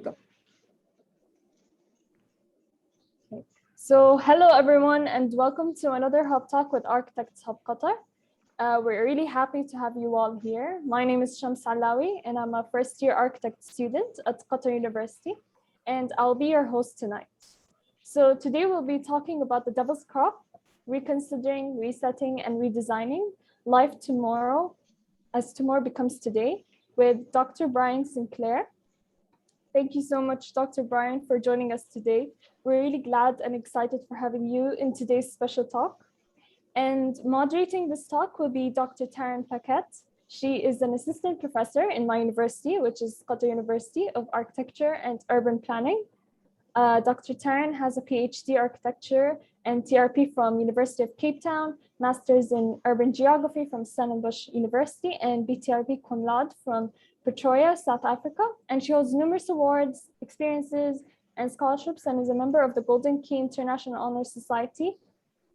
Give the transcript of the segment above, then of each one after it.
Go. Okay. So hello everyone and welcome to another Hub Talk with Architects Hub Qatar. We're really happy to have you all here. My name is Shams Alawi and I'm a first year architect student at Qatar University and I'll be your host tonight. So today we'll be talking about the devil's crop, reconsidering, resetting and redesigning life tomorrow as tomorrow becomes today with Dr. Brian Sinclair. Thank you so much, Dr. Brian, for joining us today. We're really glad and excited for having you in today's special talk. And moderating this talk will be Dr. Taryn Paquette. She is an assistant professor in my university, which is Qatar University of Architecture and Urban Planning. Dr. Taryn has a PhD architecture and TRP from University of Cape Town, Masters in Urban Geography from Stellenbosch University, and BTRP cum laude from Pretoria, South Africa, and she holds numerous awards, experiences, and scholarships, and is a member of the Golden Key International Honor Society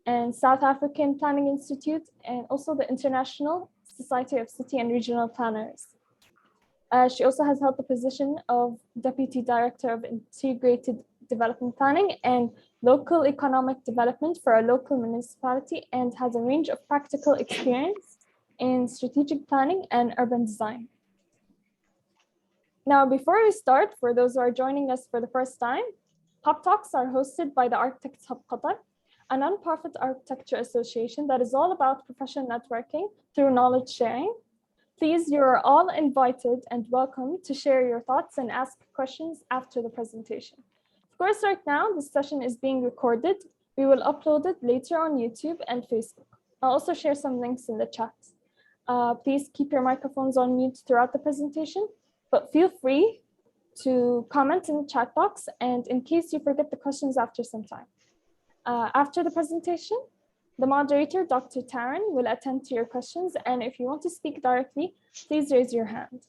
and South African Planning Institute, and also the International Society of City and Regional Planners. She also has held the position of Deputy Director of Integrated Development Planning and Local Economic Development for a local municipality, and has a range of practical experience in strategic planning and urban design. Now, before we start, for those who are joining us for the first time, Hub Talks are hosted by the Architects Hub Qatar, a nonprofit architecture association that is all about professional networking through knowledge sharing. Please, you are all invited and welcome to share your thoughts and ask questions after the presentation. Of course, right now, this session is being recorded. We will upload it later on YouTube and Facebook. I'll also share some links in the chat. Please keep your microphones on mute throughout the presentation, but feel free to comment in the chat box, and in case you forget the questions after some time. After the presentation, the moderator, Dr. Taryn, will attend to your questions, and if you want to speak directly, please raise your hand.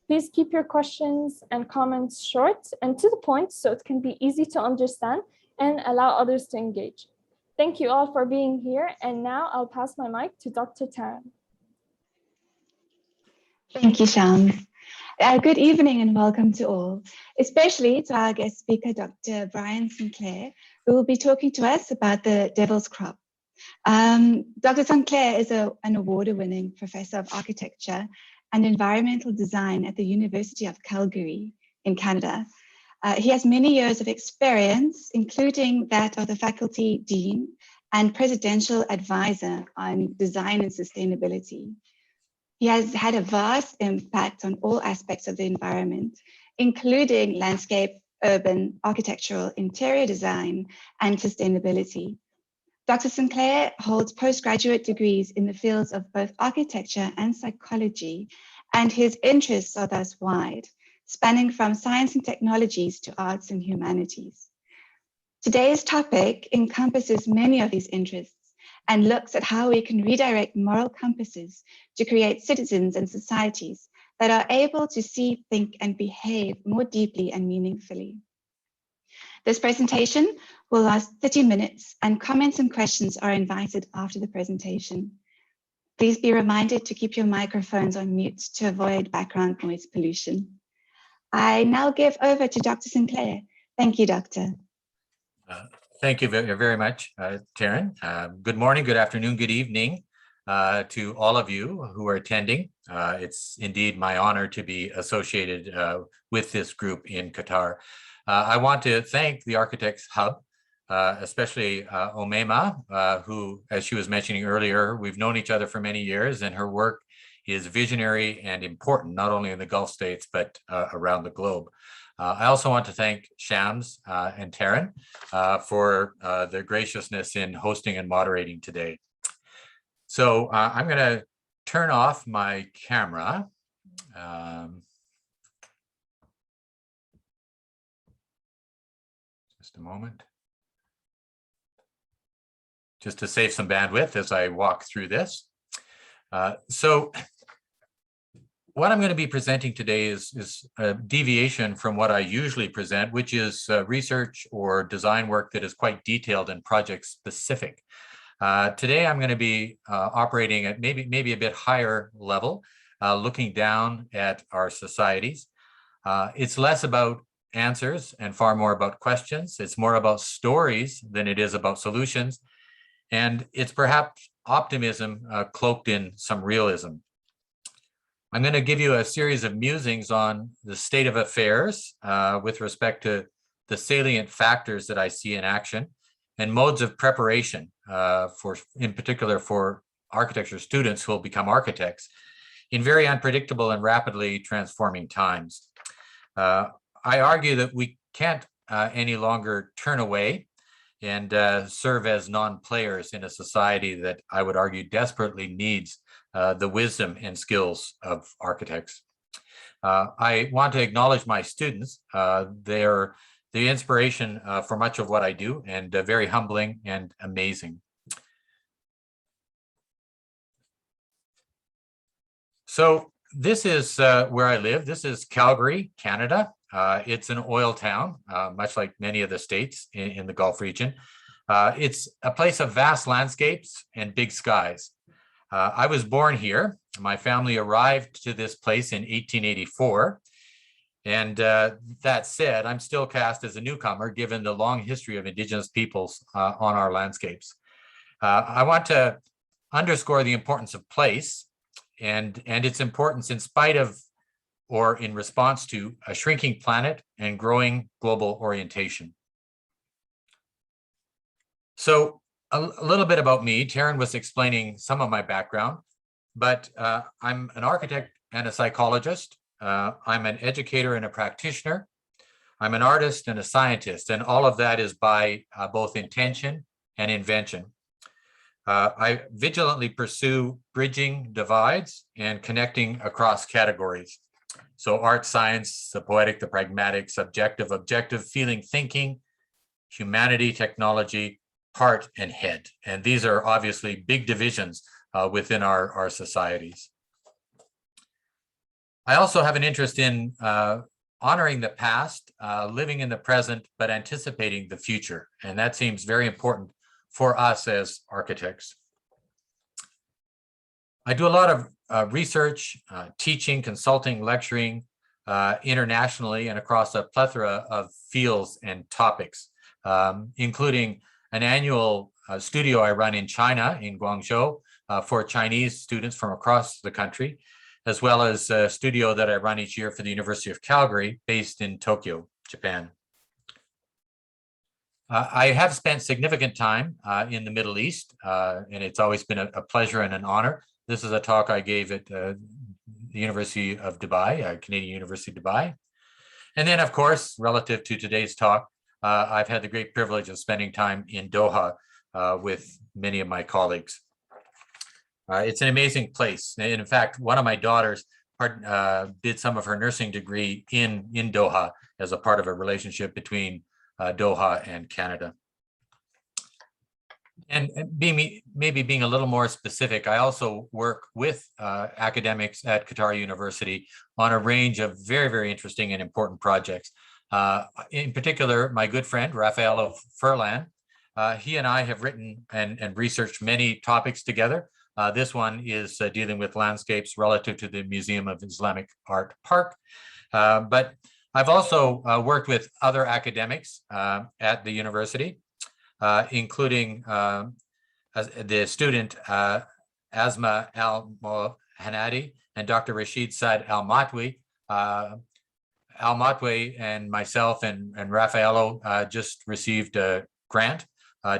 Please keep your questions and comments short and to the point so it can be easy to understand and allow others to engage. Thank you all for being here, and now I'll pass my mic to Dr. Taryn. Thank you, Shams. Good evening and welcome to all, especially to our guest speaker, Dr. Brian Sinclair, who will be talking to us about the devil's crop. Dr. Sinclair is an award-winning professor of architecture and environmental design at the University of Calgary in Canada. He has many years of experience, including that of the faculty dean and presidential advisor on design and sustainability. He has had a vast impact on all aspects of the environment, including landscape, urban, architectural, interior design, and sustainability. Dr. Sinclair holds postgraduate degrees in the fields of both architecture and psychology, and his interests are thus wide, spanning from science and technologies to arts and humanities. Today's topic encompasses many of these interests and looks at how we can redirect moral compasses to create citizens and societies that are able to see, think, and behave more deeply and meaningfully. This presentation will last 30 minutes, and comments and questions are invited after the presentation. Please be reminded to keep your microphones on mute to avoid background noise pollution. I now give over to Dr. Sinclair. Thank you, Doctor. Thank you very much, Taryn. Good morning, good afternoon, good evening to all of you who are attending. It's indeed my honor to be associated with this group in Qatar. I want to thank the Architects Hub, especially Omema, who, as she was mentioning earlier, we've known each other for many years, and her work is visionary and important, not only in the Gulf states, but around the globe. I also want to thank Shams and Taryn for their graciousness in hosting and moderating today. So I'm going to turn off my camera. Just a moment. Just to save some bandwidth as I walk through this. So what I'm going to be presenting today is a deviation from what I usually present, which is research or design work that is quite detailed and project specific. Today, I'm going to be operating at maybe a bit higher level, looking down at our societies. It's less about answers and far more about questions. It's more about stories than it is about solutions. And it's perhaps optimism cloaked in some realism. I'm going to give you a series of musings on the state of affairs with respect to the salient factors that I see in action and modes of preparation in particular for architecture students who will become architects in very unpredictable and rapidly transforming times. I argue that we can't any longer turn away and serve as non-players in a society that I would argue desperately needs the wisdom and skills of architects. I want to acknowledge my students. They're the inspiration for much of what I do, and very humbling and amazing. So this is where I live. This is Calgary, Canada. It's an oil town, much like many of the states in the Gulf region. It's a place of vast landscapes and big skies. I was born here. My family arrived to this place in 1884. And that said, I'm still cast as a newcomer, given the long history of Indigenous peoples on our landscapes. I want to underscore the importance of place and its importance in spite of or in response to a shrinking planet and growing global orientation. So a little bit about me. Taryn was explaining some of my background, but I'm an architect and a psychologist. I'm an educator and a practitioner. I'm an artist and a scientist, and all of that is by both intention and invention. I vigilantly pursue bridging divides and connecting across categories. So art, science, the poetic, the pragmatic, subjective, objective, feeling, thinking, humanity, technology, heart, and head. And these are obviously big divisions within our societies. I also have an interest in honoring the past, living in the present, but anticipating the future. And that seems very important for us as architects. I do a lot of research, teaching, consulting, lecturing internationally and across a plethora of fields and topics, including an annual studio I run in China, in Guangzhou, for Chinese students from across the country, as well as a studio that I run each year for the University of Calgary, based in Tokyo, Japan. I have spent significant time in the Middle East, and it's always been a pleasure and an honor. This is a talk I gave at the University of Dubai, Canadian University of Dubai. And then, of course, relative to today's talk, I've had the great privilege of spending time in Doha with many of my colleagues. It's an amazing place. And in fact, one of my daughters did some of her nursing degree in Doha as a part of a relationship between Doha and Canada. And maybe being a little more specific, I also work with academics at Qatar University on a range of very, very interesting and important projects. In particular, my good friend, Raffaello Furlan, he and I have written and researched many topics together. This one is dealing with landscapes relative to the Museum of Islamic Art Park. But I've also worked with other academics at the university, including the student Asma Al-Mohanadi and Dr. Rashid Saad Al-Matwi. Al-Matwi and myself and Raffaello just received a grant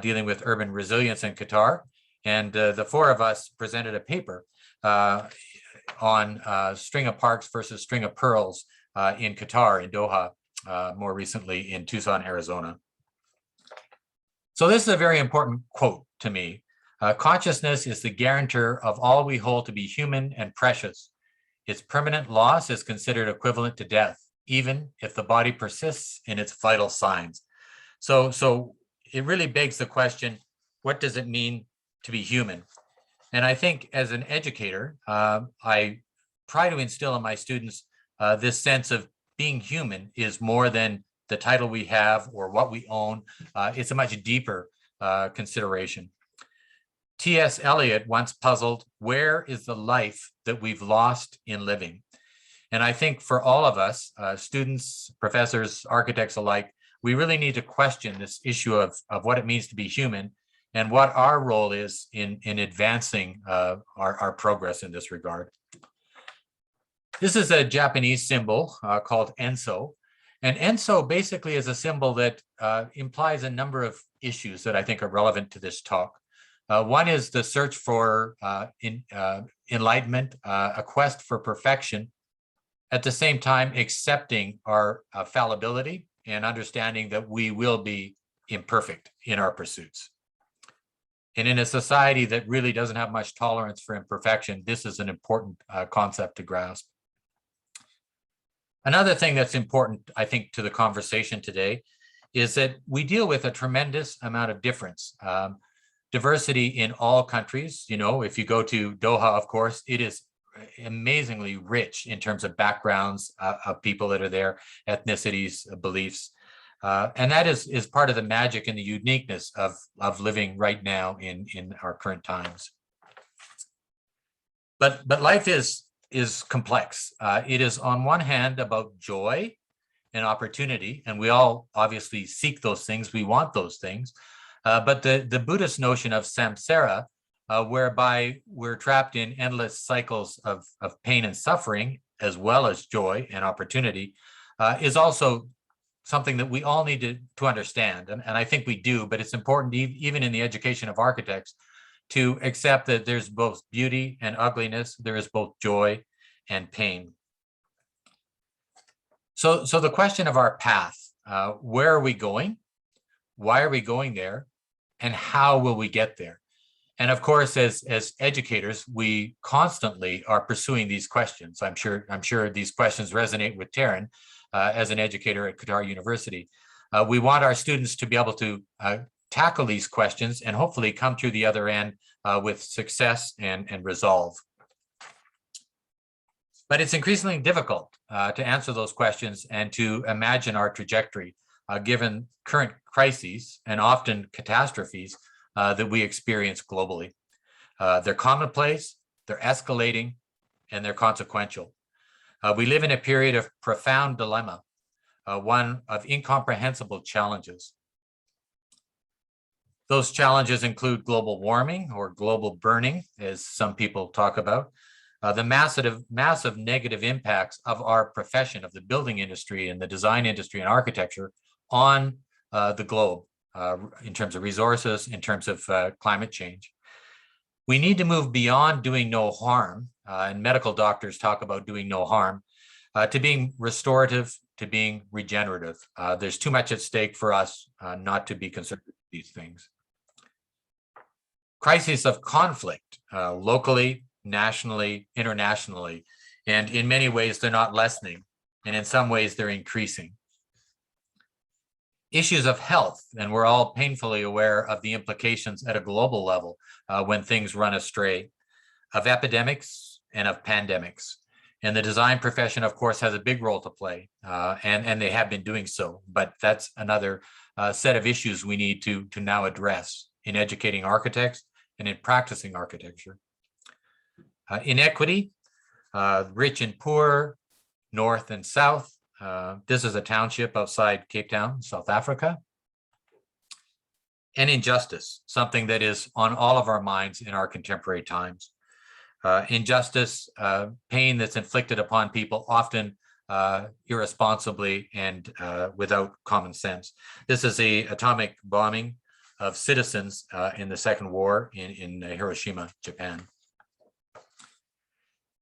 dealing with urban resilience in Qatar. And the four of us presented a paper on string of parks versus string of pearls in Qatar, in Doha, more recently in Tucson, Arizona. So this is a very important quote to me. Consciousness is the guarantor of all we hold to be human and precious. Its permanent loss is considered equivalent to death, even if the body persists in its vital signs. So it really begs the question, what does it mean to be human? And I think as an educator, I try to instill in my students this sense of being human is more than the title we have or what we own. It's a much deeper consideration. T.S. Eliot once puzzled, where is the life that we've lost in living? And I think for all of us, students, professors, architects alike, we really need to question this issue of what it means to be human and what our role is in advancing our progress in this regard. This is a Japanese symbol called enso. And enso basically is a symbol that implies a number of issues that I think are relevant to this talk. One is the search for enlightenment, a quest for perfection, at the same time accepting our fallibility and understanding that we will be imperfect in our pursuits. And in a society that really doesn't have much tolerance for imperfection, this is an important concept to grasp. Another thing that's important, I think, to the conversation today is that we deal with a tremendous amount of difference. Diversity in all countries. You know, if you go to Doha, of course, it is amazingly rich in terms of backgrounds of people that are there, ethnicities, beliefs. And that is part of the magic and the uniqueness of living right now in our current times. But life is complex. It is on one hand about joy and opportunity, and we all obviously seek those things, we want those things. But the Buddhist notion of samsara, whereby we're trapped in endless cycles of pain and suffering, as well as joy and opportunity, is also something that we all need to understand. And I think we do, but it's important even in the education of architects to accept that there's both beauty and ugliness, there is both joy and pain. So the question of our path, where are we going? Why are we going there? And how will we get there? And of course, as educators, we constantly are pursuing these questions. I'm sure these questions resonate with Taryn as an educator at Calgary University. We want our students to be able to tackle these questions and hopefully come through the other end with success and resolve. But it's increasingly difficult to answer those questions and to imagine our trajectory given current crises and often catastrophes that we experience globally. They're commonplace, they're escalating, and they're consequential. We live in a period of profound dilemma, one of incomprehensible challenges. Those challenges include global warming or global burning, as some people talk about, the massive negative impacts of our profession, of the building industry and the design industry and architecture on the globe in terms of resources, in terms of climate change. We need to move beyond doing no harm, and medical doctors talk about doing no harm, to being restorative, to being regenerative. There's too much at stake for us not to be concerned with these things. Crises of conflict, locally, nationally, internationally, and in many ways they're not lessening, and in some ways they're increasing. Issues of health, and we're all painfully aware of the implications at a global level when things run astray, of epidemics and of pandemics. And the design profession, of course, has a big role to play, and they have been doing so, but that's another set of issues we need to now address in educating architects and in practicing architecture. Inequity, rich and poor, north and south. This is a township outside Cape Town, South Africa. And injustice, something that is on all of our minds in our contemporary times. Injustice, pain that's inflicted upon people, often irresponsibly and without common sense. This is the atomic bombing of citizens in the Second War in Hiroshima, Japan.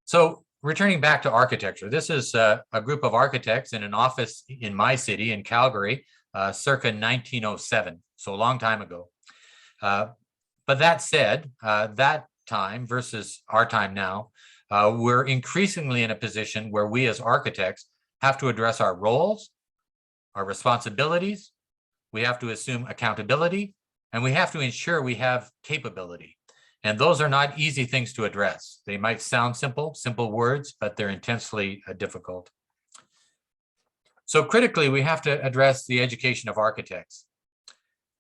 So returning back to architecture, this is a group of architects in an office in my city, in Calgary, circa 1907, so a long time ago. But that said, that time versus our time now, we're increasingly in a position where we as architects have to address our roles, our responsibilities, we have to assume accountability, and we have to ensure we have capability. And those are not easy things to address. They might sound simple words, but they're intensely difficult. So critically, we have to address the education of architects.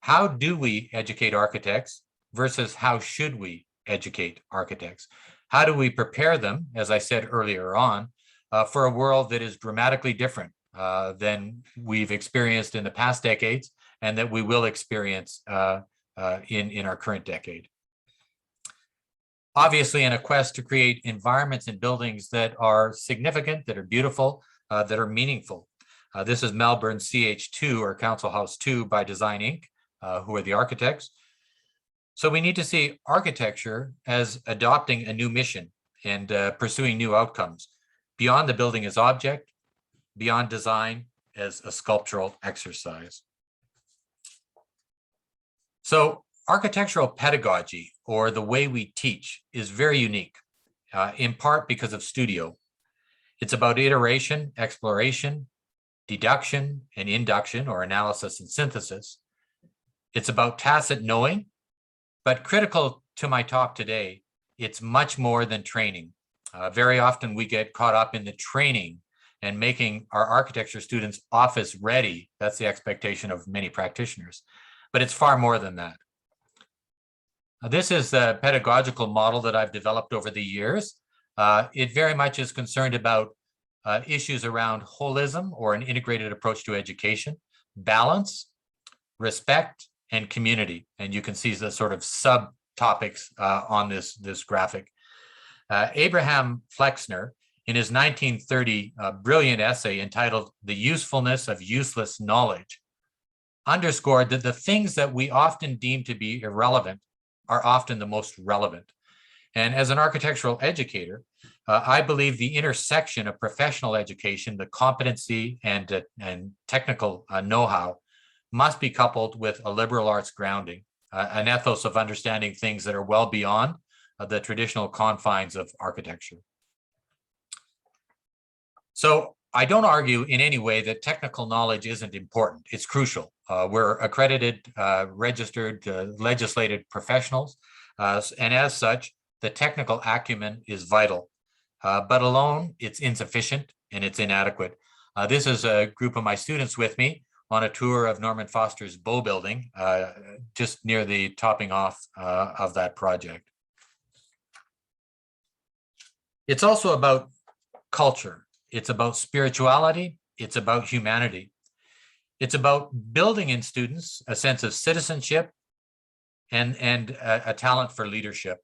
How do we educate architects versus how should we educate architects? How do we prepare them, as I said earlier on, for a world that is dramatically different than we've experienced in the past decades and that we will experience in our current decade. Obviously, in a quest to create environments and buildings that are significant, that are beautiful, that are meaningful. This is Melbourne CH2 or Council House 2 by Design Inc., who are the architects. So we need to see architecture as adopting a new mission and pursuing new outcomes beyond the building as object, beyond design as a sculptural exercise. So architectural pedagogy, or the way we teach, is very unique, in part because of studio. It's about iteration, exploration, deduction, and induction, or analysis and synthesis. It's about tacit knowing, but critical to my talk today, it's much more than training. Very often we get caught up in the training and making our architecture students office ready. That's the expectation of many practitioners, but it's far more than that. This is the pedagogical model that I've developed over the years. It very much is concerned about issues around holism, or an integrated approach to education, balance, respect, and community. And you can see the sort of subtopics on this graphic. Abraham Flexner, in his 1930 brilliant essay entitled "The Usefulness of Useless Knowledge," underscored that the things that we often deem to be irrelevant are often the most relevant. And as an architectural educator, I believe the intersection of professional education, the competency and technical know-how, must be coupled with a liberal arts grounding, an ethos of understanding things that are well beyond the traditional confines of architecture. So I don't argue in any way that technical knowledge isn't important. It's crucial. We're accredited, registered, legislated professionals, and as such, the technical acumen is vital. But alone, it's insufficient and it's inadequate. This is a group of my students with me on a tour of Norman Foster's Bow Building, just near the topping off of that project. It's also about culture. It's about spirituality. It's about humanity. It's about building in students a sense of citizenship and a talent for leadership.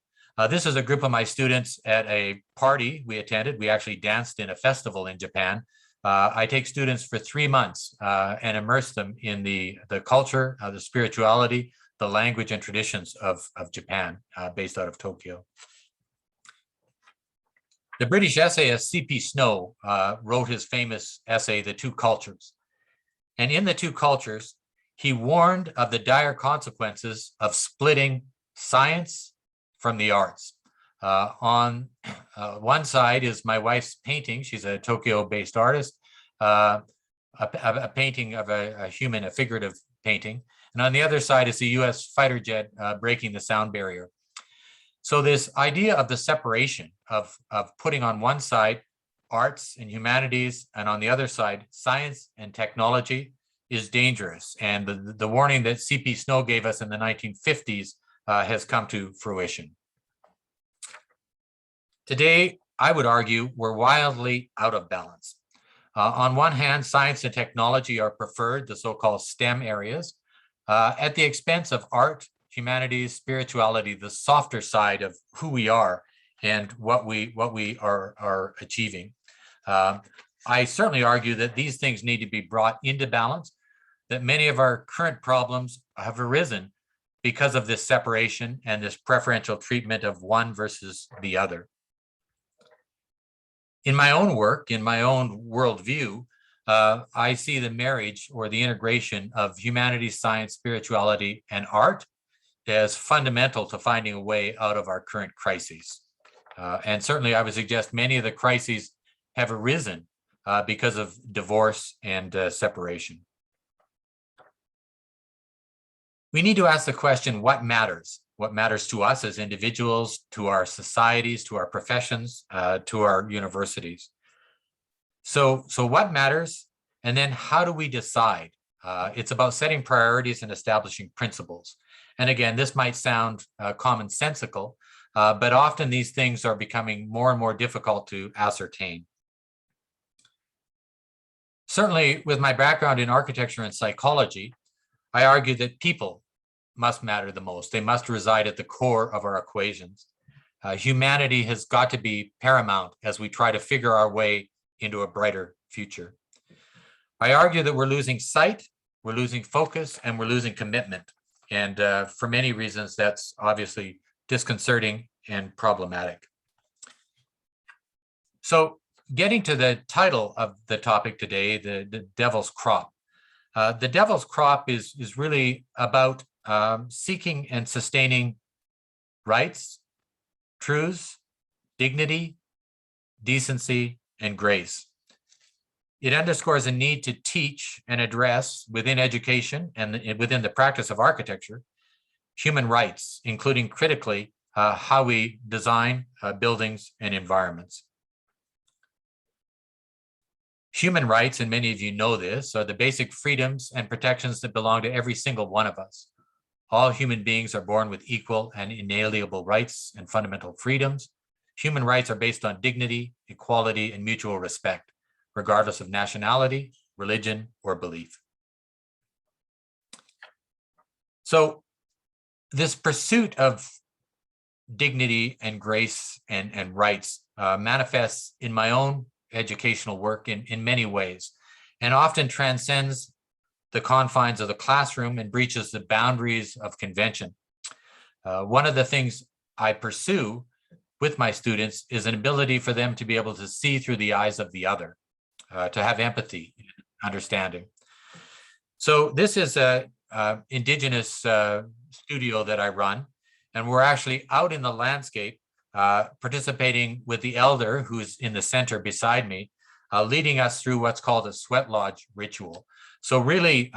This is a group of my students at a party we attended. We actually danced in a festival in Japan. I take students for 3 months and immerse them in the culture, the spirituality, the language and traditions of Japan, based out of Tokyo. The British essayist C.P. Snow wrote his famous essay, The Two Cultures. And in The Two Cultures, he warned of the dire consequences of splitting science from the arts. On one side is my wife's painting. She's a Tokyo-based artist, a painting of a human, a figurative painting. And on the other side is the US fighter jet breaking the sound barrier. So this idea of the separation of putting on one side arts and humanities, and on the other side science and technology, is dangerous. And the warning that C.P. Snow gave us in the 1950s has come to fruition. Today, I would argue we're wildly out of balance. On one hand, science and technology are preferred, the so-called STEM areas, at the expense of art, humanities, spirituality, the softer side of who we are and what we are achieving. I certainly argue that these things need to be brought into balance, that many of our current problems have arisen because of this separation and this preferential treatment of one versus the other. In my own work, in my own worldview, I see the marriage or the integration of humanities, science, spirituality, and art as fundamental to finding a way out of our current crises. And certainly I would suggest many of the crises have arisen because of divorce and separation. We need to ask the question, what matters? What matters to us as individuals, to our societies, to our professions, to our universities? So what matters? And then how do we decide? It's about setting priorities and establishing principles. And again, this might sound commonsensical, but often these things are becoming more and more difficult to ascertain. Certainly, with my background in architecture and psychology, I argue that people must matter the most. They must reside at the core of our equations. Humanity has got to be paramount as we try to figure our way into a brighter future. I argue that we're losing sight, we're losing focus, and we're losing commitment. And for many reasons, that's obviously disconcerting and problematic. So getting to the title of the topic today, the devil's crop. The devil's crop is really about seeking and sustaining rights, truths, dignity, decency, and grace. It underscores a need to teach and address within education and within the practice of architecture, human rights, including critically how we design buildings and environments. Human rights, and many of you know this, are the basic freedoms and protections that belong to every single one of us. All human beings are born with equal and inalienable rights and fundamental freedoms. Human rights are based on dignity, equality, and mutual respect, regardless of nationality, religion, or belief. So this pursuit of dignity and grace and rights manifests in my own educational work in many ways, and often transcends the confines of the classroom and breaches the boundaries of convention. One of the things I pursue with my students is an ability for them to be able to see through the eyes of the other, to have empathy, understanding. So this is a Indigenous studio that I run, and we're actually out in the landscape participating with the elder who's in the center beside me, leading us through what's called a sweat lodge ritual. So really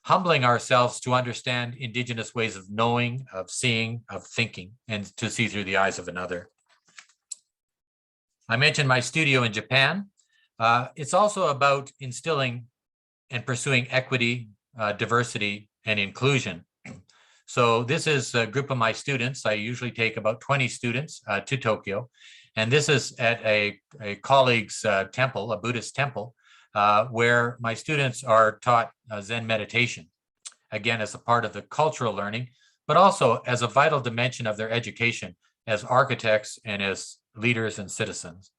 humbling ourselves to understand Indigenous ways of knowing, of seeing, of thinking, and to see through the eyes of another. I mentioned my studio in Japan. It's also about instilling and pursuing equity, diversity, and inclusion. So this is a group of my students. I usually take about 20 students to Tokyo. And this is at a colleague's temple, a Buddhist temple, where my students are taught Zen meditation, again, as a part of the cultural learning, but also as a vital dimension of their education as architects and as leaders and citizens.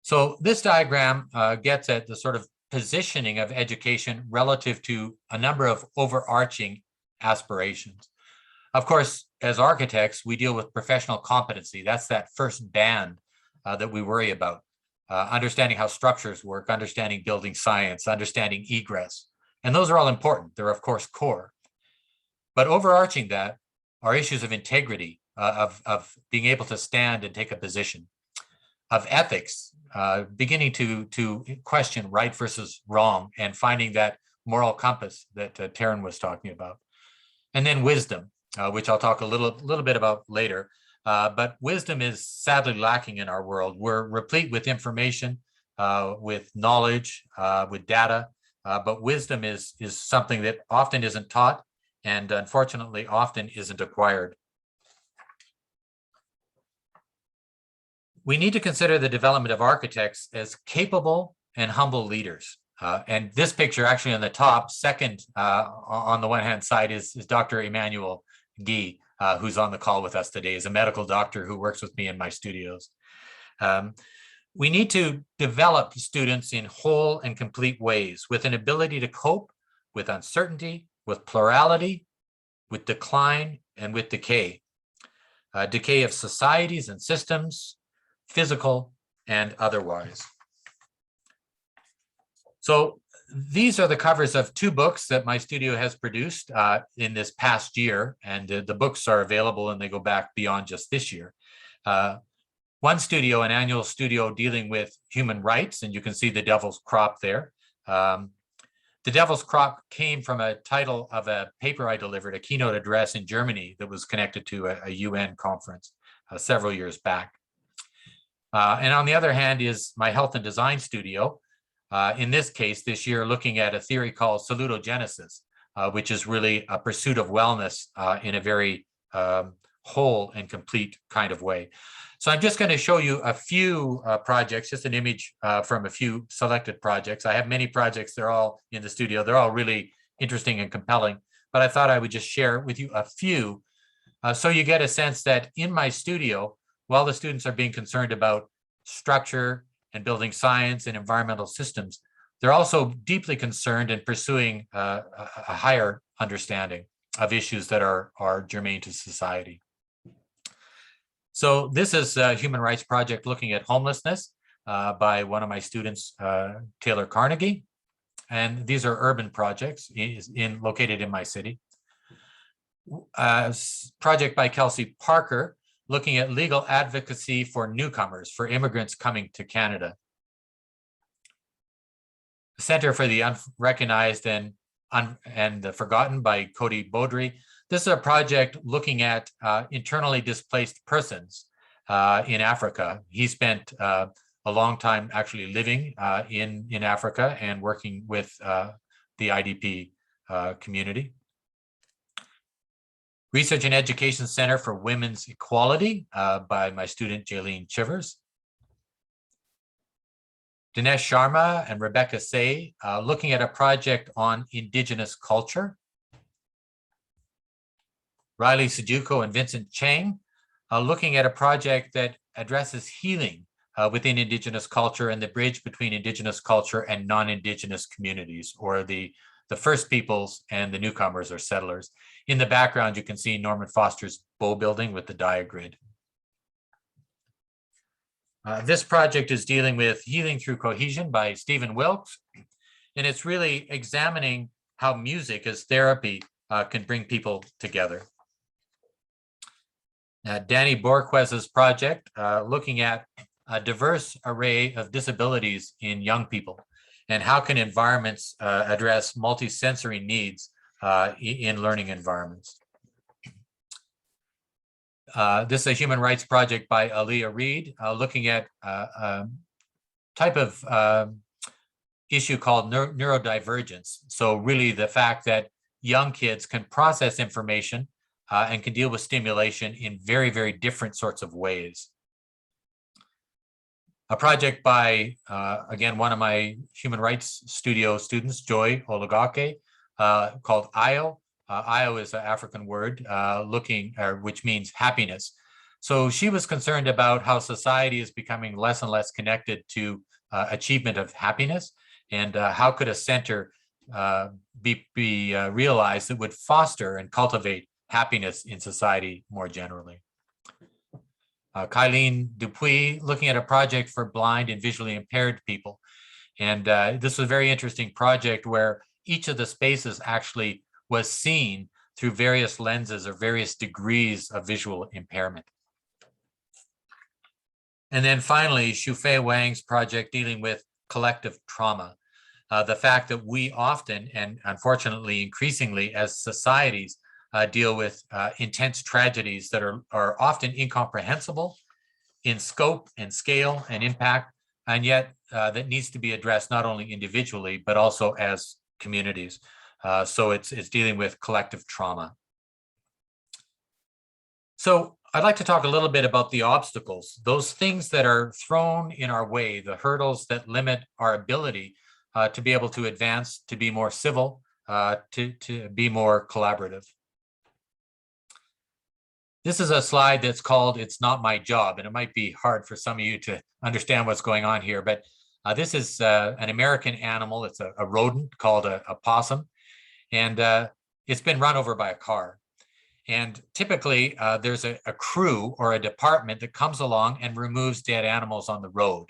So this diagram gets at the sort of positioning of education relative to a number of overarching aspirations. Of course, as architects, we deal with professional competency. That's that first band that we worry about. Understanding how structures work, understanding building science, understanding egress. And those are all important. They're, of course, core. But overarching that are issues of integrity, of being able to stand and take a position, of ethics, beginning to question right versus wrong and finding that moral compass that Taryn was talking about. And then wisdom, which I'll talk a little bit about later. But wisdom is sadly lacking in our world. We're replete with information, with knowledge, with data, but wisdom is something that often isn't taught and unfortunately often isn't acquired. We need to consider the development of architects as capable and humble leaders. And this picture actually on the top, second on the one hand side is Dr. Emmanuel Guy, who's on the call with us today, is a medical doctor who works with me in my studios. We need to develop students in whole and complete ways with an ability to cope with uncertainty, with plurality, with decline, and with decay. Decay of societies and systems, physical and otherwise. So these are the covers of two books that my studio has produced in this past year, and the books are available and they go back beyond just this year. One studio, an annual studio dealing with human rights, and you can see the Devil's Crop there. The Devil's Crop came from a title of a paper I delivered, a keynote address in Germany that was connected to a UN conference several years back. And on the other hand is my health and design studio. In this case, this year, looking at a theory called salutogenesis, which is really a pursuit of wellness in a very whole and complete kind of way. So I'm just going to show you a few projects, just an image from a few selected projects. I have many projects. They're all in the studio. They're all really interesting and compelling, but I thought I would just share with you a few so you get a sense that in my studio, while the students are being concerned about structure and building science and environmental systems, they're also deeply concerned in pursuing a higher understanding of issues that are germane to society. So this is a human rights project looking at homelessness by one of my students, Taylor Carnegie. And these are urban projects located in my city. Project by Kelsey Parker, looking at legal advocacy for newcomers, for immigrants coming to Canada. Center for the Unrecognized and the Forgotten by Cody Baudry. This is a project looking at internally displaced persons in Africa. He spent a long time actually living in Africa and working with the IDP community. Research and Education Center for Women's Equality by my student Jaylene Chivers. Dinesh Sharma and Rebecca Say looking at a project on Indigenous culture. Riley Sujuko and Vincent Chang looking at a project that addresses healing within Indigenous culture and the bridge between Indigenous culture and non-Indigenous communities, or the First Peoples and the newcomers or settlers. In the background, you can see Norman Foster's Bow building with the diagrid. This project is dealing with Healing Through Cohesion by Stephen Wilkes, and it's really examining how music as therapy can bring people together. Danny Borquez's project looking at a diverse array of disabilities in young people, and how can environments address multisensory needs in learning environments. This is a human rights project by Aaliyah Reed, looking at a type of issue called neurodivergence. So really the fact that young kids can process information and can deal with stimulation in very, very different sorts of ways. A project by, again, one of my human rights studio students, Joy Olagake, called Ayo. Ayo is an African word which means happiness. So she was concerned about how society is becoming less and less connected to achievement of happiness, and how could a center be realized that would foster and cultivate happiness in society more generally. Kylene Dupuis looking at a project for blind and visually impaired people. And this was a very interesting project where each of the spaces actually was seen through various lenses or various degrees of visual impairment. And then finally, Xufei Wang's project dealing with collective trauma. The fact that we often, and unfortunately increasingly as societies, deal with intense tragedies that are often incomprehensible in scope and scale and impact, and yet that needs to be addressed not only individually, but also as communities. So it's dealing with collective trauma. So I'd like to talk a little bit about the obstacles, those things that are thrown in our way, the hurdles that limit our ability to be able to advance, to be more civil, to be more collaborative. This is a slide that's called "It's Not My Job," and it might be hard for some of you to understand what's going on here, but this is an American animal. It's a rodent called a possum, and it's been run over by a car. And typically there's a crew or a department that comes along and removes dead animals on the road.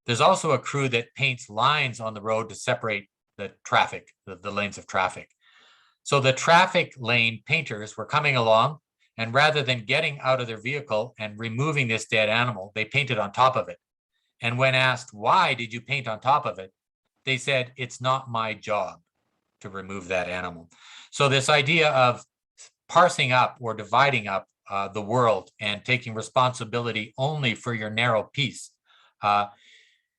There's also a crew that paints lines on the road to separate the traffic, the lanes of traffic. So the traffic lane painters were coming along, and rather than getting out of their vehicle and removing this dead animal, they painted on top of it. And when asked, why did you paint on top of it? They said, it's not my job to remove that animal. So this idea of parsing up or dividing up the world and taking responsibility only for your narrow piece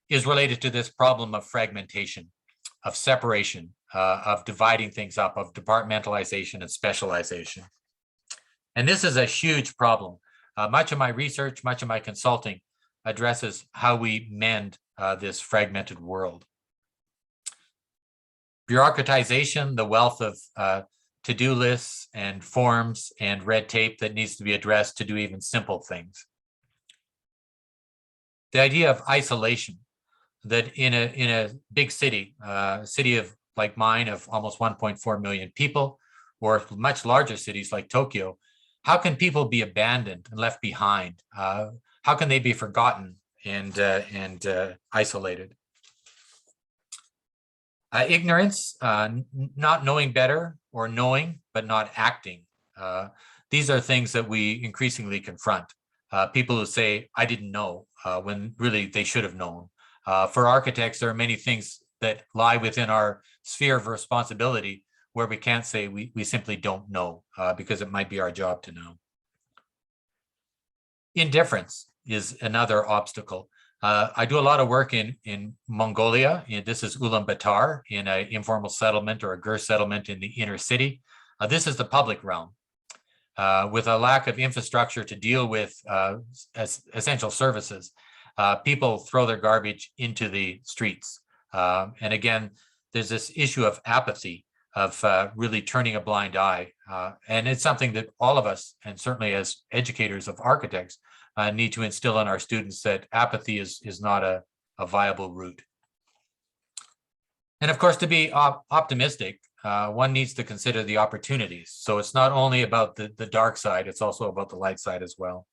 is related to this problem of fragmentation, of separation, of dividing things up, of departmentalization and specialization. And this is a huge problem. Much of my research, much of my consulting addresses how we mend this fragmented world. Bureaucratization, the wealth of to-do lists and forms and red tape that needs to be addressed to do even simple things. The idea of isolation, that in a big city, city of like mine of almost 1.4 million people, or much larger cities like Tokyo, how can people be abandoned and left behind? How can they be forgotten and isolated? Ignorance, not knowing better, or knowing but not acting. These are things that we increasingly confront. People who say, I didn't know, when really they should have known. For architects, there are many things that lie within our sphere of responsibility where we can't say we simply don't know, because it might be our job to know. Indifference is another obstacle. I do a lot of work in Mongolia. This is Ulaanbaatar, in an informal settlement or a Gur settlement in the inner city. This is the public realm. With a lack of infrastructure to deal with essential services, people throw their garbage into the streets. And again, there's this issue of apathy, of really turning a blind eye. And it's something that all of us, and certainly as educators of architects, need to instill in our students, that apathy is not a viable route. And of course, to be optimistic, one needs to consider the opportunities. So it's not only about the dark side, it's also about the light side as well.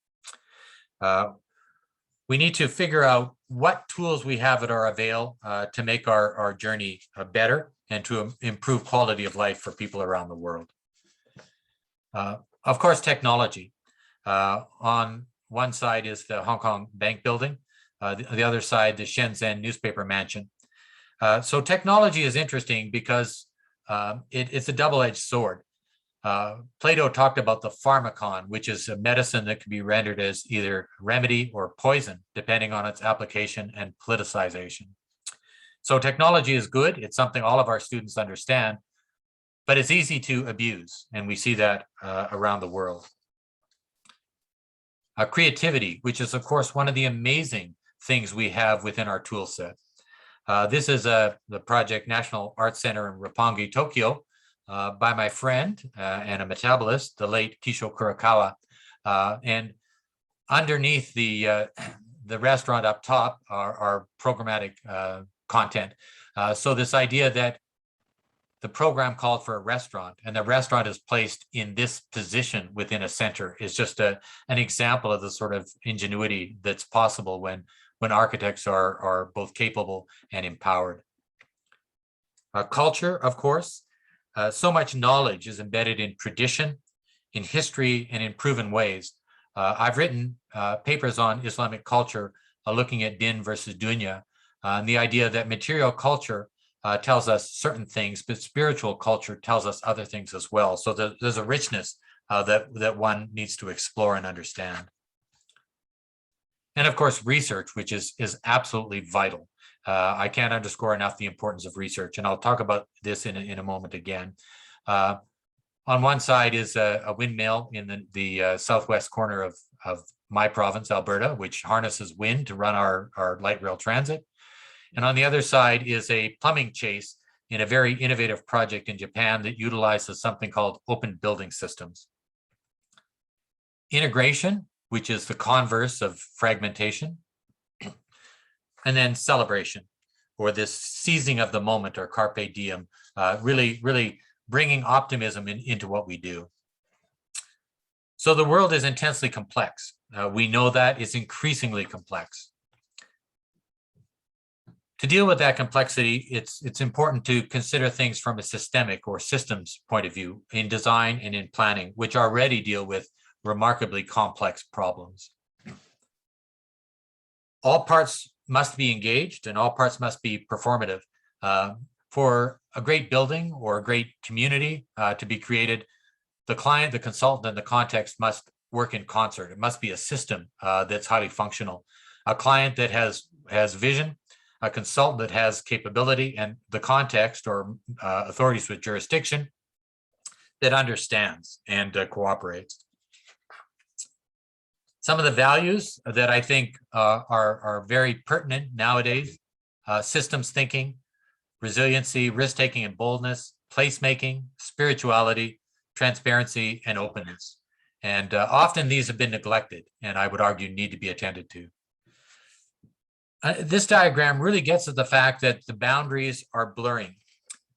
We need to figure out what tools we have at our avail to make our journey better and to improve quality of life for people around the world. Of course, technology. On one side is the Hong Kong Bank building, the other side, the Shenzhen newspaper mansion. So technology is interesting because it's a double-edged sword. Plato talked about the pharmakon, which is a medicine that can be rendered as either remedy or poison, depending on its application and politicization. So technology is good. It's something all of our students understand, but it's easy to abuse. And we see that around the world. Creativity, which is, of course, one of the amazing things we have within our tool set. This is the project National Art Center in Roppongi, Tokyo, by my friend and a metabolist, the late Kisho Kurokawa. And underneath the restaurant up top are programmatic content. So this idea that the program called for a restaurant, and the restaurant is placed in this position within a center, is just an example of the sort of ingenuity that's possible when architects are both capable and empowered. Culture, of course. So much knowledge is embedded in tradition, in history, and in proven ways. I've written papers on Islamic culture looking at din versus dunya, and the idea that material culture tells us certain things, but spiritual culture tells us other things as well. So there's a richness that one needs to explore and understand. And of course, research, which is absolutely vital. I can't underscore enough the importance of research, and I'll talk about this in a moment again. On one side is a windmill in the southwest corner of my province, Alberta, which harnesses wind to run our light rail transit. And on the other side is a plumbing chase in a very innovative project in Japan that utilizes something called open building systems. Integration, which is the converse of fragmentation. And then celebration, or this seizing of the moment, or carpe diem, really bringing optimism into what we do. So the world is intensely complex. We know that it's increasingly complex. To deal with that complexity, it's important to consider things from a systemic or systems point of view in design and in planning, which already deal with remarkably complex problems. All parts must be engaged and all parts must be performative. For a great building or a great community to be created, the client, the consultant, and the context must work in concert. It must be a system that's highly functional. A client that has vision, a consultant that has capability, and the context or authorities with jurisdiction that understands and cooperates. Some of the values that I think are very pertinent nowadays: systems thinking, resiliency, risk-taking and boldness, placemaking, spirituality, transparency, and openness. And often these have been neglected, and I would argue need to be attended to. This diagram really gets at the fact that the boundaries are blurring.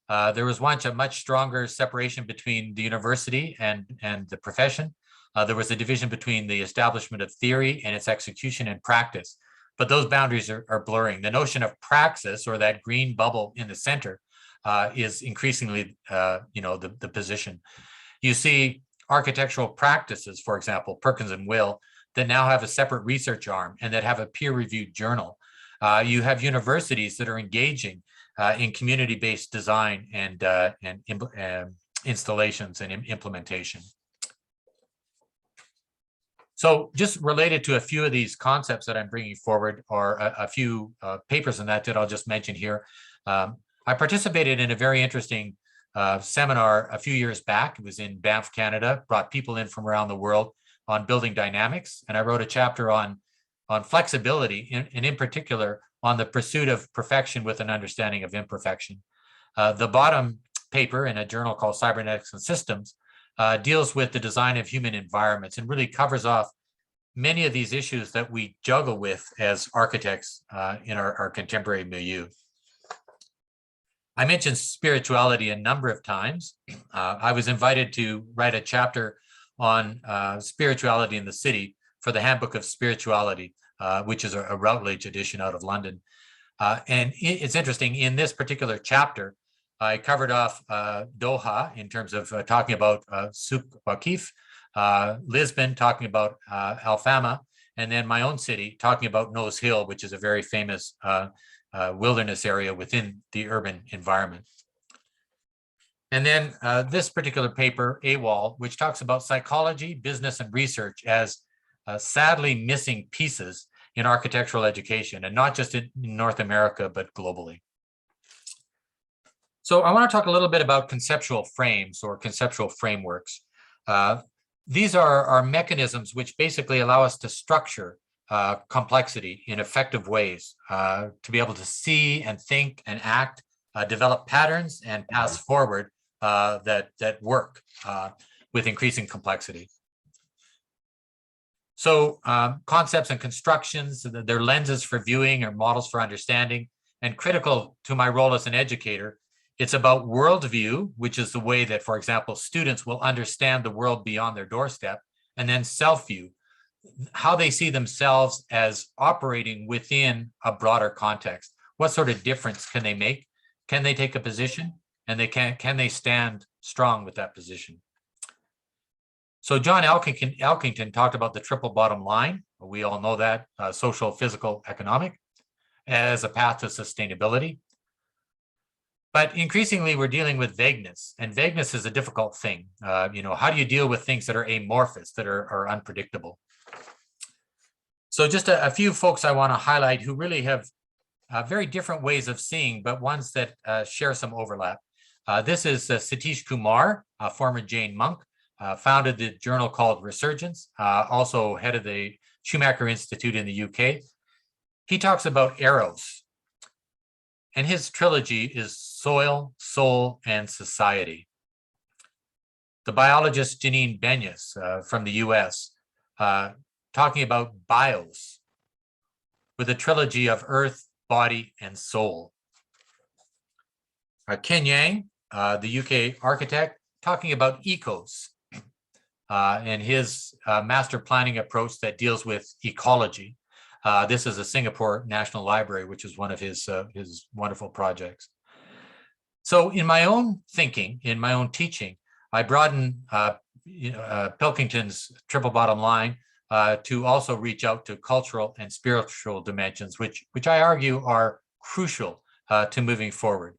There was once a much stronger separation between the university and the profession. There was a division between the establishment of theory and its execution and practice. But those boundaries are blurring. The notion of praxis, or that green bubble in the center, is increasingly, the position. You see architectural practices, for example, Perkins and Will, that now have a separate research arm and that have a peer-reviewed journal. You have universities that are engaging in community-based design and installations and implementation. So just related to a few of these concepts that I'm bringing forward, or a few papers on that I'll just mention here. I participated in a very interesting seminar a few years back. It was in Banff, Canada, brought people in from around the world on building dynamics. And I wrote a chapter on flexibility, and in particular, on the pursuit of perfection with an understanding of imperfection. The bottom paper in a journal called Cybernetics and Systems deals with the design of human environments and really covers off many of these issues that we juggle with as architects in our contemporary milieu. I mentioned spirituality a number of times. I was invited to write a chapter on spirituality in the city for the Handbook of Spirituality, which is a Routledge edition out of London. And it's interesting, in this particular chapter, I covered off Doha in terms of talking about Souk Waqif, Lisbon talking about Alfama, and then my own city talking about Nose Hill, which is a very famous wilderness area within the urban environment. And then this particular paper, AWOL, which talks about psychology, business, and research as sadly missing pieces in architectural education, and not just in North America, but globally. So I want to talk a little bit about conceptual frames or conceptual frameworks. These are mechanisms which basically allow us to structure complexity in effective ways, to be able to see and think and act, develop patterns and paths forward that work with increasing complexity. So concepts and constructions, they're lenses for viewing or models for understanding, and critical to my role as an educator. It's about worldview, which is the way that, for example, students will understand the world beyond their doorstep, and then self-view, how they see themselves as operating within a broader context. What sort of difference can they make? Can they take a position? And can they stand strong with that position? So John Elkington talked about the triple bottom line. We all know that, social, physical, economic, as a path to sustainability. But increasingly, we're dealing with vagueness, and vagueness is a difficult thing. How do you deal with things that are amorphous, that are unpredictable? So just a few folks I want to highlight who really have very different ways of seeing, but ones that share some overlap. This is Satish Kumar, a former Jain monk, founded the journal called Resurgence, also head of the Schumacher Institute in the UK. He talks about eros, and his trilogy is Soil, Soul, and Society. The biologist Janine Benyus from the US, talking about bios, with a trilogy of Earth, Body, and Soul. Ken Yang, the UK architect, talking about ecos, and his master planning approach that deals with ecology. This is a Singapore National Library, which is one of his wonderful projects. So in my own thinking, in my own teaching, I broaden Pilkington's triple bottom line to also reach out to cultural and spiritual dimensions, which I argue are crucial to moving forward.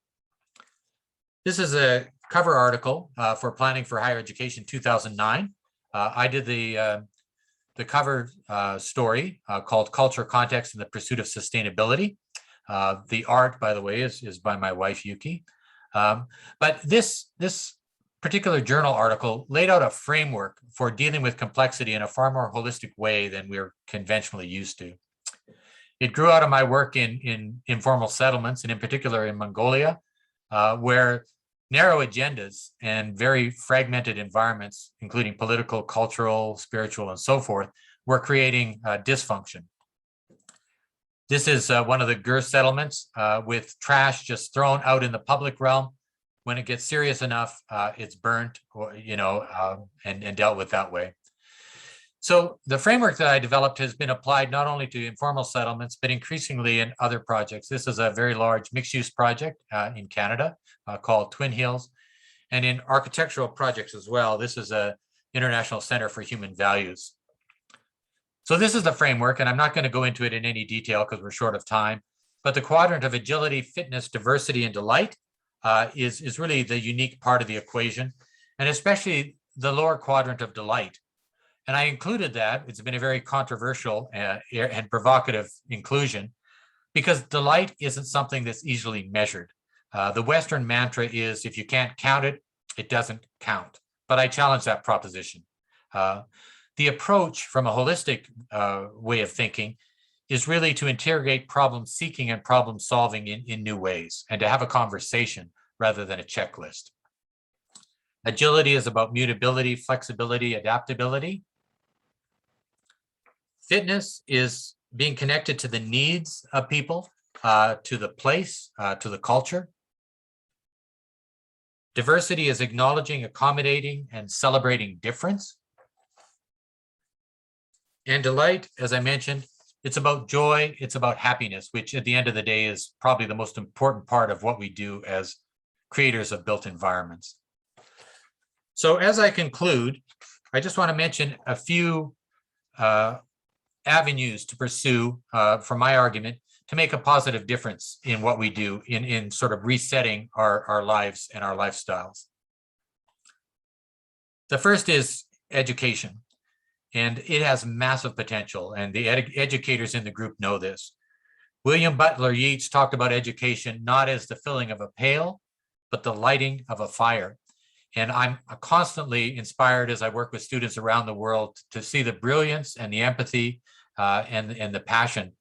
This is a cover article for Planning for Higher Education 2009. I did the cover story called Culture, Context, and the Pursuit of Sustainability. The art, by the way, is by my wife, Yuki. But this particular journal article laid out a framework for dealing with complexity in a far more holistic way than we're conventionally used to. It grew out of my work in informal settlements, and in particular in Mongolia, where narrow agendas and very fragmented environments, including political, cultural, spiritual, and so forth, were creating dysfunction. This is one of the Gur settlements with trash just thrown out in the public realm. When it gets serious enough, it's burnt, or, and dealt with that way. So the framework that I developed has been applied not only to informal settlements, but increasingly in other projects. This is a very large mixed-use project in Canada called Twin Hills, and in architectural projects as well. This is a International Center for Human Values. So this is the framework, and I'm not going to go into it in any detail because we're short of time, but the quadrant of agility, fitness, diversity, and delight is really the unique part of the equation, and especially the lower quadrant of delight. And I included that. It's been a very controversial and provocative inclusion because delight isn't something that's easily measured. The Western mantra is, if you can't count it, it doesn't count. But I challenge that proposition. The approach from a holistic way of thinking is really to interrogate problem seeking and problem solving in new ways, and to have a conversation rather than a checklist. Agility is about mutability, flexibility, adaptability. Fitness is being connected to the needs of people, to the place, to the culture. Diversity is acknowledging, accommodating, and celebrating difference. And delight, as I mentioned, it's about joy, it's about happiness, which at the end of the day is probably the most important part of what we do as creators of built environments. So as I conclude, I just want to mention a few avenues to pursue from my argument to make a positive difference in what we do in sort of resetting our lives and our lifestyles. The first is education. And it has massive potential, and the educators in the group know this. William Butler Yeats talked about education not as the filling of a pail, but the lighting of a fire. And I'm constantly inspired as I work with students around the world to see the brilliance and the empathy and the passion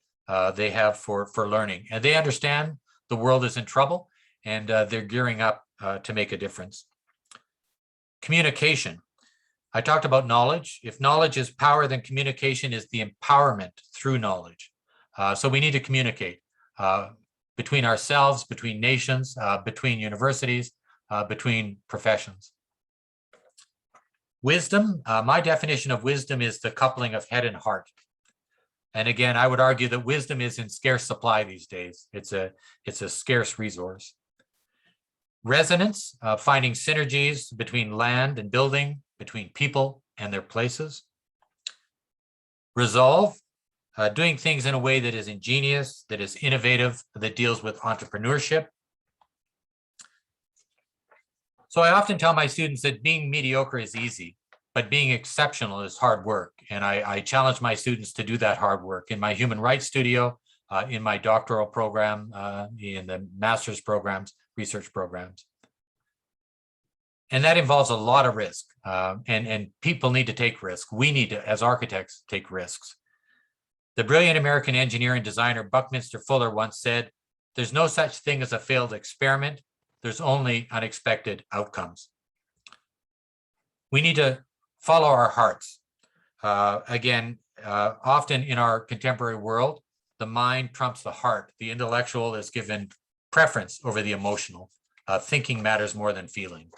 they have for learning. And they understand the world is in trouble, and they're gearing up to make a difference. Communication. I talked about knowledge. If knowledge is power, then communication is the empowerment through knowledge. So we need to communicate between ourselves, between nations, between universities, between professions. Wisdom, my definition of wisdom is the coupling of head and heart. And again, I would argue that wisdom is in scarce supply these days. It's a scarce resource. Resonance, finding synergies between land and building, between people and their places. Resolve, doing things in a way that is ingenious, that is innovative, that deals with entrepreneurship. So I often tell my students that being mediocre is easy, but being exceptional is hard work. And I challenge my students to do that hard work in my human rights studio, in my doctoral program, in the master's programs, research programs. And that involves a lot of risk, and people need to take risks. We need to, as architects, take risks. The brilliant American engineer and designer Buckminster Fuller once said, "There's no such thing as a failed experiment. There's only unexpected outcomes." We need to follow our hearts. Often in our contemporary world, the mind trumps the heart. The intellectual is given preference over the emotional. Thinking matters more than feeling.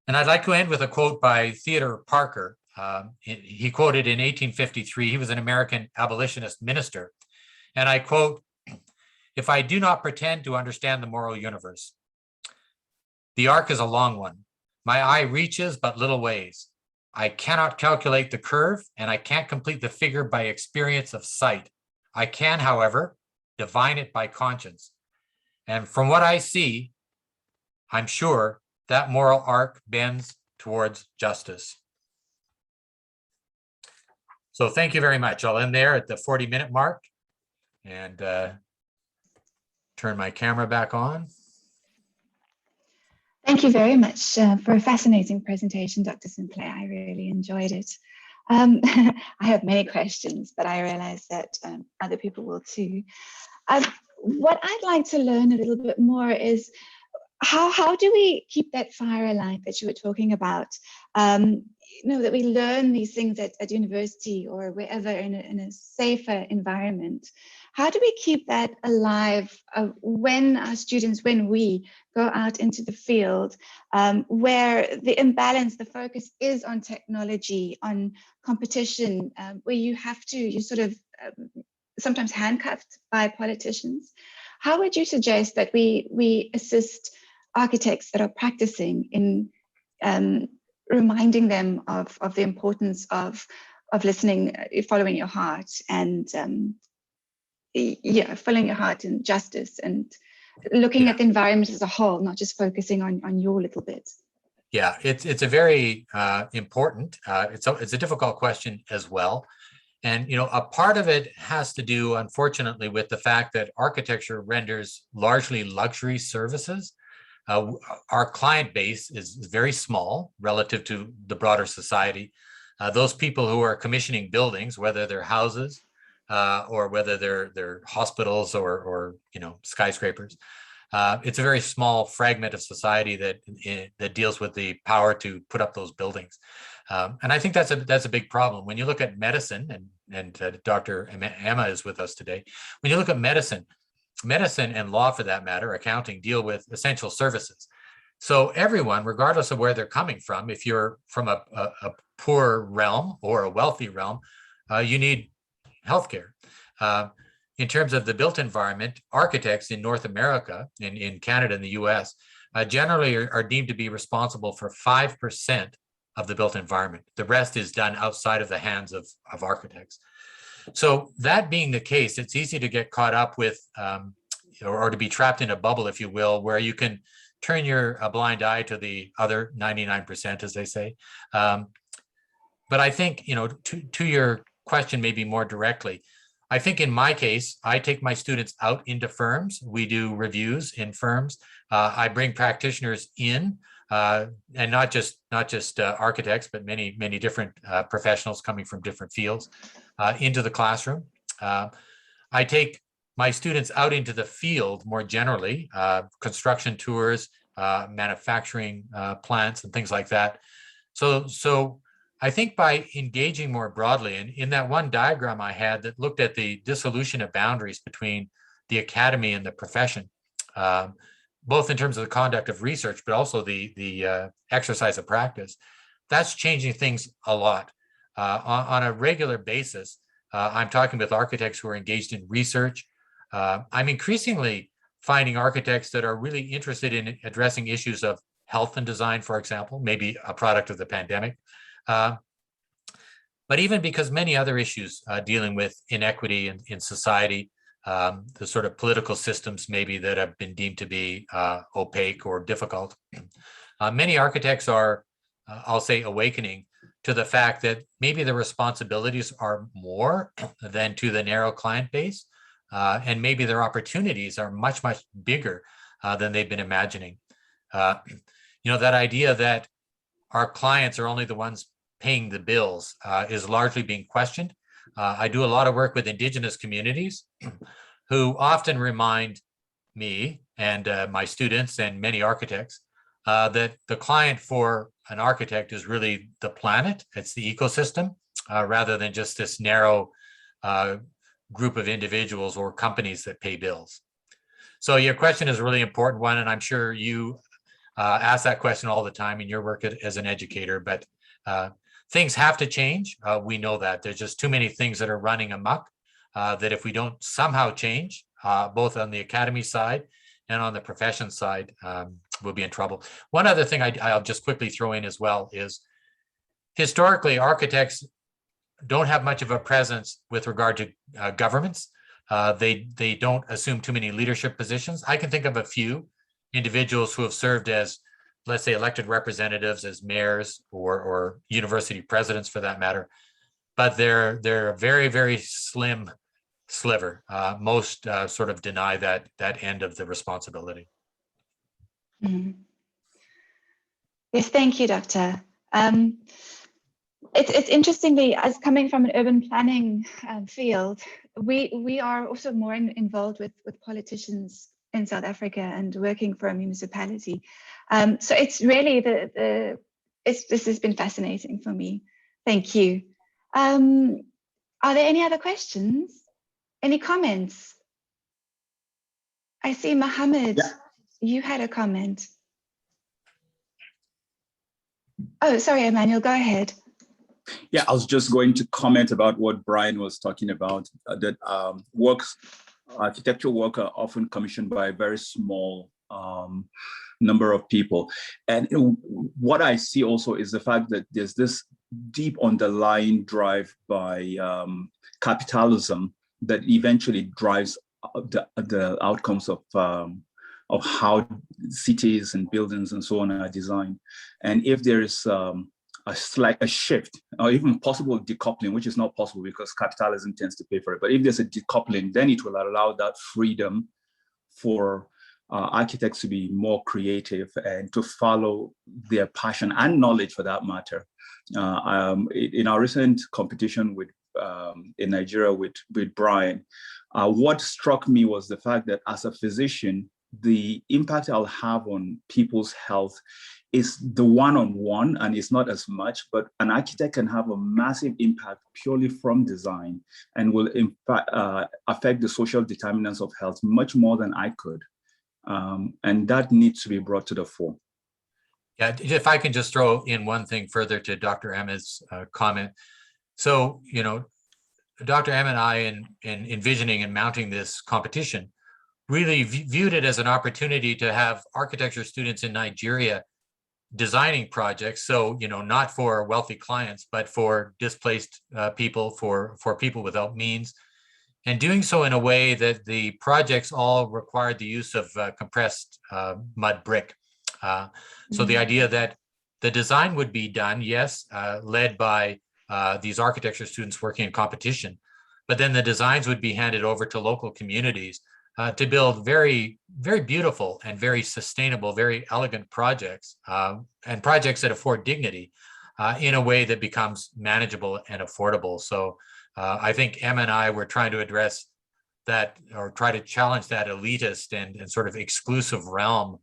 And I'd like to end with a quote by Theodore Parker. He quoted in 1853, he was an American abolitionist minister. And I quote, "If I do not pretend to understand the moral universe, the arc is a long one. My eye reaches but little ways. I cannot calculate the curve, and I can't complete the figure by experience of sight. I can, however, divine it by conscience. And from what I see, I'm sure that moral arc bends towards justice." So thank you very much. I'll end there at the 40-minute mark and turn my camera back on. Thank Thank you very much for a fascinating presentation, Dr. Sinclair. I really enjoyed it. I have many questions, but I realize that other people will too. What I'd like to learn a little bit more is how do we keep that fire alive that you were talking about? That we learn these things at university or wherever in a safer environment. How do we keep that alive when we go out into the field, where the imbalance, the focus is on technology, on competition, where you're sort of sometimes handcuffed by politicians? How would you suggest that we assist architects that are practicing in reminding them of the importance of listening, following your heart, and following your heart and justice, and looking at the environment as a whole, not just focusing on your little bit? Yeah, it's a very important. It's a difficult question as well. And, a part of it has to do, unfortunately, with the fact that architecture renders largely luxury services. Our client base is very small relative to the broader society. Those people who are commissioning buildings, whether they're houses or whether they're hospitals or skyscrapers, it's a very small fragment of society that deals with the power to put up those buildings. And I think that's a big problem. When you look at medicine, and Dr. Emma is with us today, when you look at medicine and law, for that matter, accounting, deal with essential services. So everyone, regardless of where they're coming from, if you're from a poor realm or a wealthy realm, you need healthcare. In terms of the built environment, architects in North America, in Canada and the US, generally are deemed to be responsible for 5% of the built environment. The rest is done outside of the hands of architects. So that being the case, it's easy to get caught up with, or to be trapped in a bubble, if you will, where you can turn a blind eye to the other 99%, as they say. But I think, to your question, maybe more directly, I think in my case, I take my students out into firms. We do reviews in firms. I bring practitioners in, and not just architects, but many different professionals coming from different fields into the classroom. I take my students out into the field more generally, construction tours, manufacturing plants, and things like that. So I think by engaging more broadly, and in that one diagram I had that looked at the dissolution of boundaries between the academy and the profession, both in terms of the conduct of research, but also the exercise of practice, that's changing things a lot. On a regular basis, I'm talking with architects who are engaged in research. I'm increasingly finding architects that are really interested in addressing issues of health and design, for example, maybe a product of the pandemic. But even because many other issues dealing with inequity in society, the sort of political systems maybe that have been deemed to be opaque or difficult. Many architects are, I'll say, awakening to the fact that maybe the responsibilities are more than to the narrow client base, and maybe their opportunities are much bigger than they've been imagining. That idea that our clients are only the ones paying the bills is largely being questioned. I do a lot of work with Indigenous communities who often remind me and my students and many architects that the client for an architect is really the planet. It's the ecosystem, rather than just this narrow group of individuals or companies that pay bills. So your question is a really important one, and I'm sure you ask that question all the time in your work as an educator, but things have to change. We know that there's just too many things that are running amok, that if we don't somehow change, both on the academy side and on the profession side, we'll be in trouble. One other thing I'll just quickly throw in as well is historically, architects don't have much of a presence with regard to governments. They don't assume too many leadership positions. I can think of a few individuals who have served as, let's say, elected representatives, as mayors or university presidents for that matter, but they're a very, very slim sliver. Most sort of deny that end of the responsibility. Mm. Yes, thank you, Doctor. It's interestingly, as coming from an urban planning field, we are also more involved with politicians in South Africa and working for a municipality. So it's really this has been fascinating for me. Thank you. Are there any other questions? Any comments? I see Mohammed, you had a comment. Oh, sorry, Emmanuel, go ahead. Yeah, I was just going to comment about what Brian was talking about, that architectural work are often commissioned by a very small number of people. And what I see also is the fact that there's this deep underlying drive by capitalism that eventually drives the outcomes of how cities and buildings and so on are designed. And if there is a shift or even possible decoupling, which is not possible because capitalism tends to pay for it. But if there's a decoupling, then it will allow that freedom for architects to be more creative and to follow their passion and knowledge for that matter. In our recent competition with in Nigeria with Brian, what struck me was the fact that as a physician, the impact I'll have on people's health is the one-on-one, and it's not as much, but an architect can have a massive impact purely from design and will in fact affect the social determinants of health much more than I could. And that needs to be brought to the fore. Yeah, if I can just throw in one thing further to Dr. Emma's comment. So, you know, Dr. Emma and I, in envisioning and mounting this competition, really viewed it as an opportunity to have architecture students in Nigeria designing projects. So, you know, not for wealthy clients, but for displaced people, for people without means, and doing so in a way that the projects all required the use of compressed mud brick. So the idea that the design would be done, yes, led by these architecture students working in competition, but then the designs would be handed over to local communities to build very, very beautiful and very sustainable, very elegant projects, and projects that afford dignity in a way that becomes manageable and affordable. So I think Emma and I were trying to address that, or try to challenge that elitist and sort of exclusive realm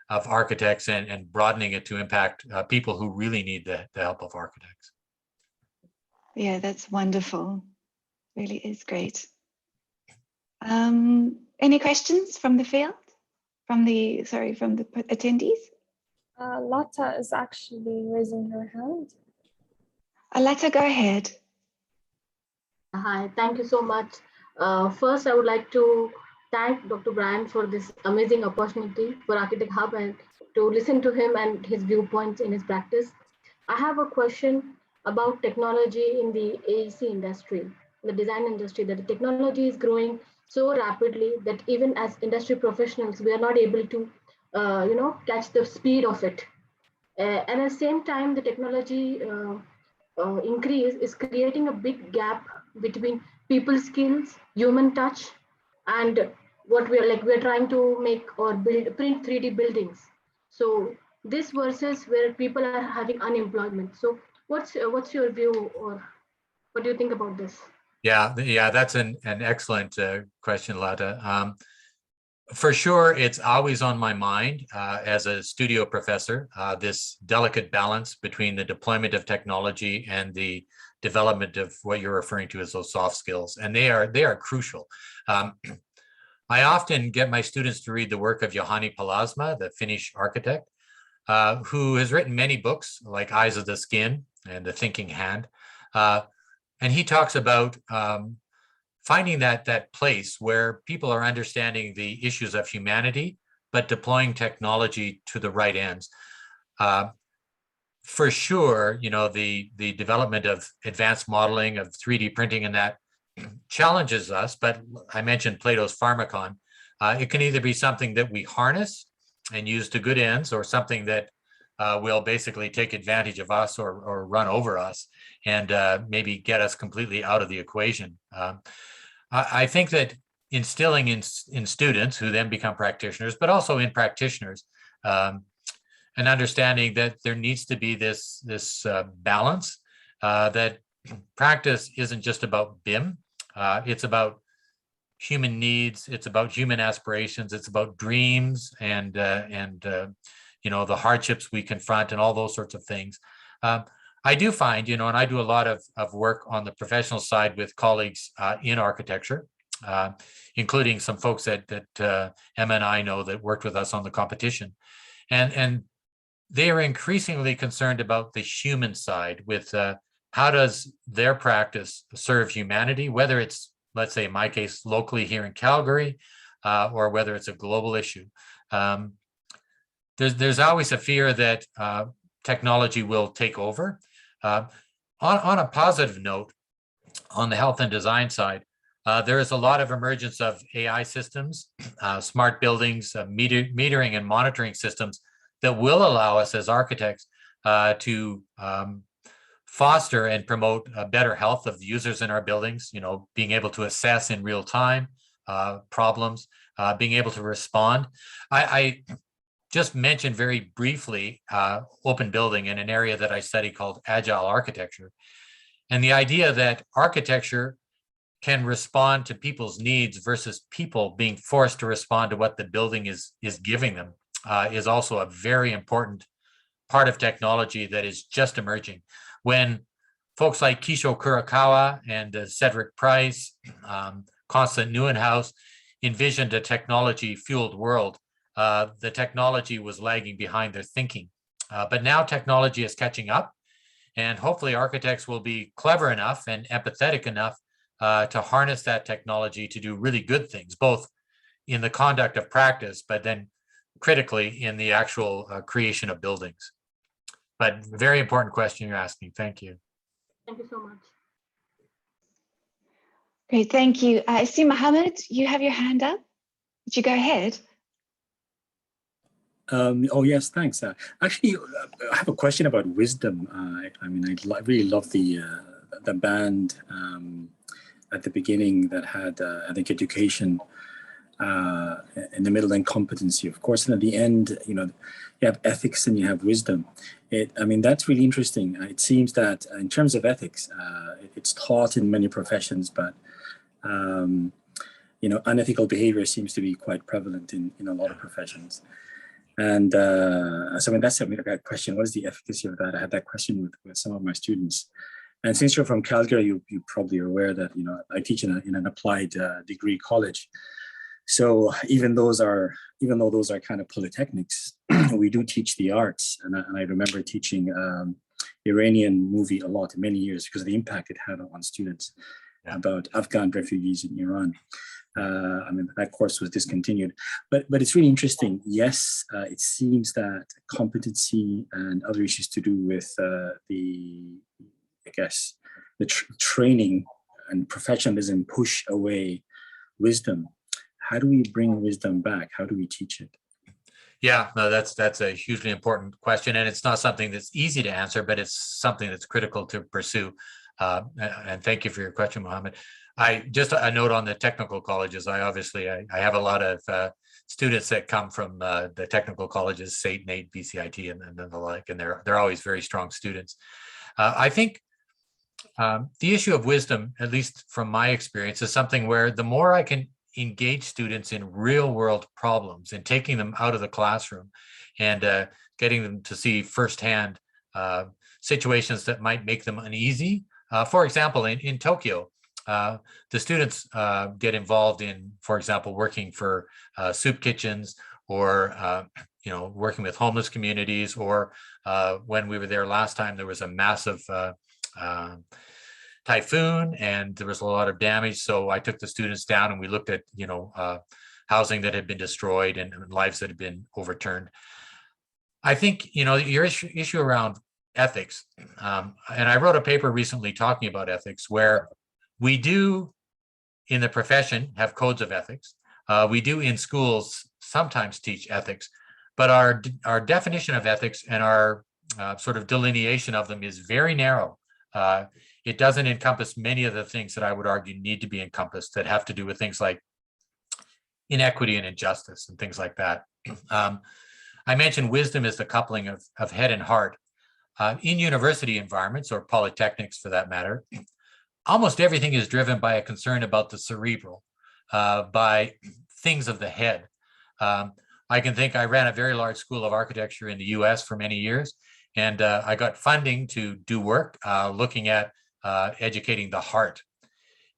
of architects and broadening it to impact people who really need the help of architects. Yeah, that's wonderful. Really is great. Any questions from the field? From the attendees? Lata is actually raising her hand. Lata, go ahead. Hi, thank you so much. First, I would like to thank Dr. Brian for this amazing opportunity for Architect Hub and to listen to him and his viewpoints in his practice. I have a question about technology in the AEC industry, the design industry, that the technology is growing so rapidly that even as industry professionals, we are not able to, catch the speed of it. And at the same time, the technology increase is creating a big gap between people skills, human touch, and what we're trying to make or print 3D buildings. So this versus where people are having unemployment. So what's your view, or what do you think about this? Yeah, that's an excellent question, Lata. For sure, it's always on my mind as a studio professor, this delicate balance between the deployment of technology and the development of what you're referring to as those soft skills, and they are crucial. I often get my students to read the work of Juhani Palasma, the Finnish architect, who has written many books like Eyes of the Skin and The Thinking Hand. And he talks about finding that place where people are understanding the issues of humanity, but deploying technology to the right ends. For sure, you know, the development of advanced modeling, of 3D printing, and that challenges us. But I mentioned Plato's Pharmacon. It can either be something that we harness and use to good ends, or something that will basically take advantage of us or run over us and maybe get us completely out of the equation. I think that instilling in students who then become practitioners, but also in practitioners, an understanding that there needs to be this balance, that practice isn't just about BIM. It's about human needs. It's about human aspirations. It's about dreams and you know, the hardships we confront and all those sorts of things. I do find, you know, and I do a lot of work on the professional side with colleagues in architecture, including some folks that Emma and I know that worked with us on the competition. And they are increasingly concerned about the human side with how does their practice serve humanity, whether it's, let's say in my case, locally here in Calgary, or whether it's a global issue. There's always a fear that technology will take over. On a positive note, on the health and design side, there is a lot of emergence of AI systems, smart buildings, metering and monitoring systems that will allow us as architects to foster and promote a better health of the users in our buildings, you know, being able to assess in real time problems, being able to respond. I just mentioned very briefly open building in an area that I study called agile architecture. And the idea that architecture can respond to people's needs versus people being forced to respond to what the building is giving them is also a very important part of technology that is just emerging. When folks like Kisho Kurokawa and Cedric Price, Constant Neuenhaus envisioned a technology-fueled world, the technology was lagging behind their thinking. But now technology is catching up, and hopefully architects will be clever enough and empathetic enough to harness that technology to do really good things, both in the conduct of practice, but then critically in the actual creation of buildings. But very important question you're asking. Thank you. Thank you so much. Great, thank you. I see Mohammed, you have your hand up. Would you go ahead? Oh yes, thanks. Actually, I have a question about wisdom. I mean, I really love the band at the beginning that had, I think, education in the middle, and competency, of course, and at the end, you know, you have ethics and you have wisdom. I mean, that's really interesting. It seems that in terms of ethics, it's taught in many professions, but you know, unethical behavior seems to be quite prevalent in a lot of professions. And so I mean, that's a question. What is the efficacy of that? I had that question with some of my students. And since you're from Calgary, you probably are aware that, you know, I teach in an applied degree college. So even though those are kind of polytechnics, we do teach the arts. And I remember teaching Iranian movie a lot, many years, because of the impact it had on students about Afghan refugees in Iran. I mean, that course was discontinued, but it's really interesting. Yes, it seems that competency and other issues to do with the training and professionalism push away wisdom. How do we bring wisdom back? How do we teach it? Yeah, no, that's a hugely important question, and it's not something that's easy to answer, but it's something that's critical to pursue. And thank you for your question, Mohammed. Just a note on the technical colleges. I have a lot of students that come from the technical colleges, SAIT, NAIT, BCIT, and the like, and they're always very strong students. I think the issue of wisdom, at least from my experience, is something where the more I can engage students in real world problems and taking them out of the classroom and getting them to see firsthand situations that might make them uneasy. For example, in Tokyo, the students get involved in, for example, working for soup kitchens or you know, working with homeless communities, or when we were there last time, there was a massive typhoon and there was a lot of damage. So I took the students down and we looked at, you know, housing that had been destroyed and lives that had been overturned. I think, you know, your issue around ethics, and I wrote a paper recently talking about ethics, where we do in the profession have codes of ethics. We do in schools sometimes teach ethics, but our definition of ethics and our sort of delineation of them is very narrow. It doesn't encompass many of the things that I would argue need to be encompassed, that have to do with things like inequity and injustice and things like that. I mentioned wisdom is the coupling of head and heart. In university environments, or polytechnics for that matter, almost everything is driven by a concern about the cerebral, by things of the head. I can think I ran a very large school of architecture in the US for many years, and I got funding to do work looking at educating the heart.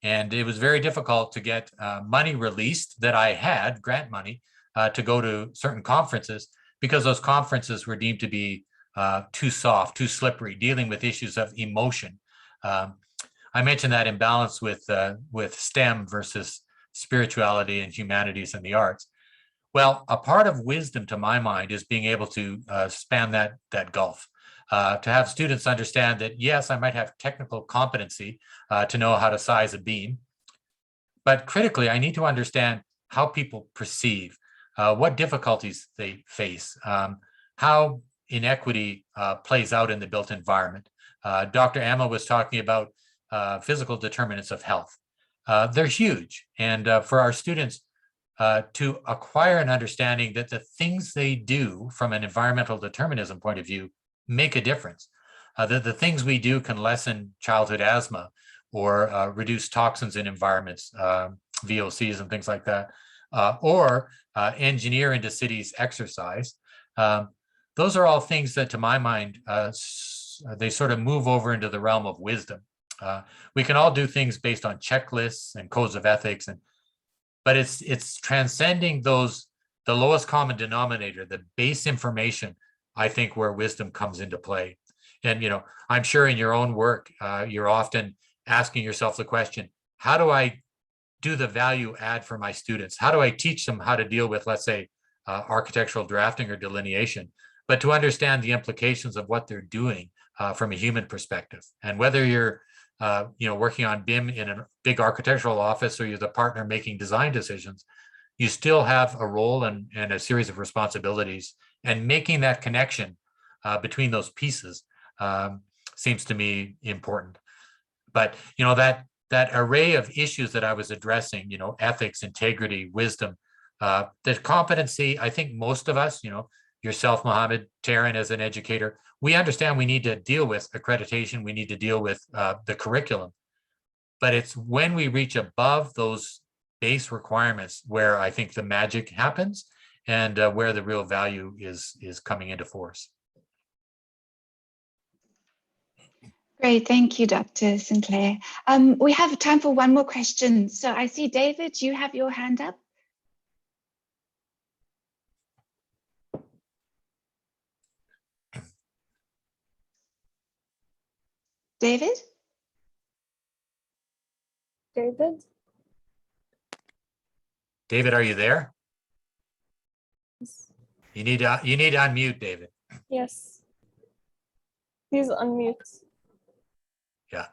And it was very difficult to get money released that I had, grant money, to go to certain conferences, because those conferences were deemed to be too soft, too slippery, dealing with issues of emotion. I mentioned that imbalance with STEM versus spirituality and humanities and the arts. Well, a part of wisdom, to my mind, is being able to span that gulf, to have students understand that, yes, I might have technical competency to know how to size a beam, but critically, I need to understand how people perceive, what difficulties they face, how inequity plays out in the built environment. Dr. Emma was talking about physical determinants of health. They're huge. And for our students to acquire an understanding that the things they do from an environmental determinism point of view make a difference. That the things we do can lessen childhood asthma or reduce toxins in environments, VOCs and things like that, or engineer into cities exercise. Those are all things that, to my mind, they sort of move over into the realm of wisdom. We can all do things based on checklists and codes of ethics, but it's transcending the lowest common denominator, the base information, I think, where wisdom comes into play. And, I'm sure in your own work, you're often asking yourself the question, how do I do the value add for my students? How do I teach them how to deal with, let's say, architectural drafting or delineation, but to understand the implications of what they're doing from a human perspective? And whether you're working on BIM in a big architectural office or you're the partner making design decisions, you still have a role and a series of responsibilities, and making that connection between those pieces seems to me important. But that array of issues that I was addressing, ethics, integrity, wisdom, the competency, I think most of us, yourself, Mohammed, Taryn, as an educator, we understand we need to deal with accreditation, we need to deal with the curriculum. But it's when we reach above those base requirements where I think the magic happens, and where the real value is coming into force. Great, thank you, Dr. Sinclair. We have time for one more question. So I see, David, you have your hand up. David? David, are you there? Yes. You need to unmute, David. Yes. Please unmute. Yeah.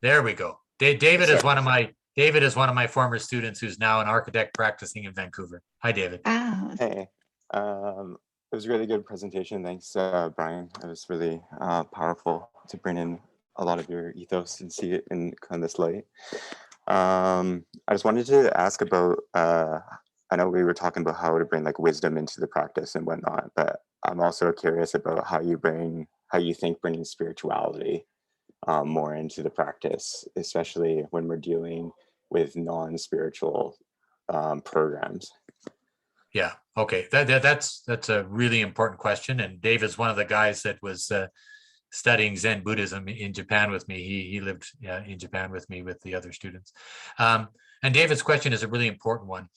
There we go. David is one of my former students who's now an architect practicing in Vancouver. Hi, David. Ah. Hey. It was a really good presentation. Thanks, Brian. It was really powerful to bring in a lot of your ethos and see it in kind of this light. I just wanted to ask about, I know we were talking about how to bring like wisdom into the practice and whatnot, but I'm also curious about how you think bringing spirituality more into the practice, especially when we're dealing with non-spiritual programs. Yeah. Okay. That's a really important question. And David's one of the guys that was studying Zen Buddhism in Japan with me. He lived in Japan with me with the other students. And David's question is a really important one.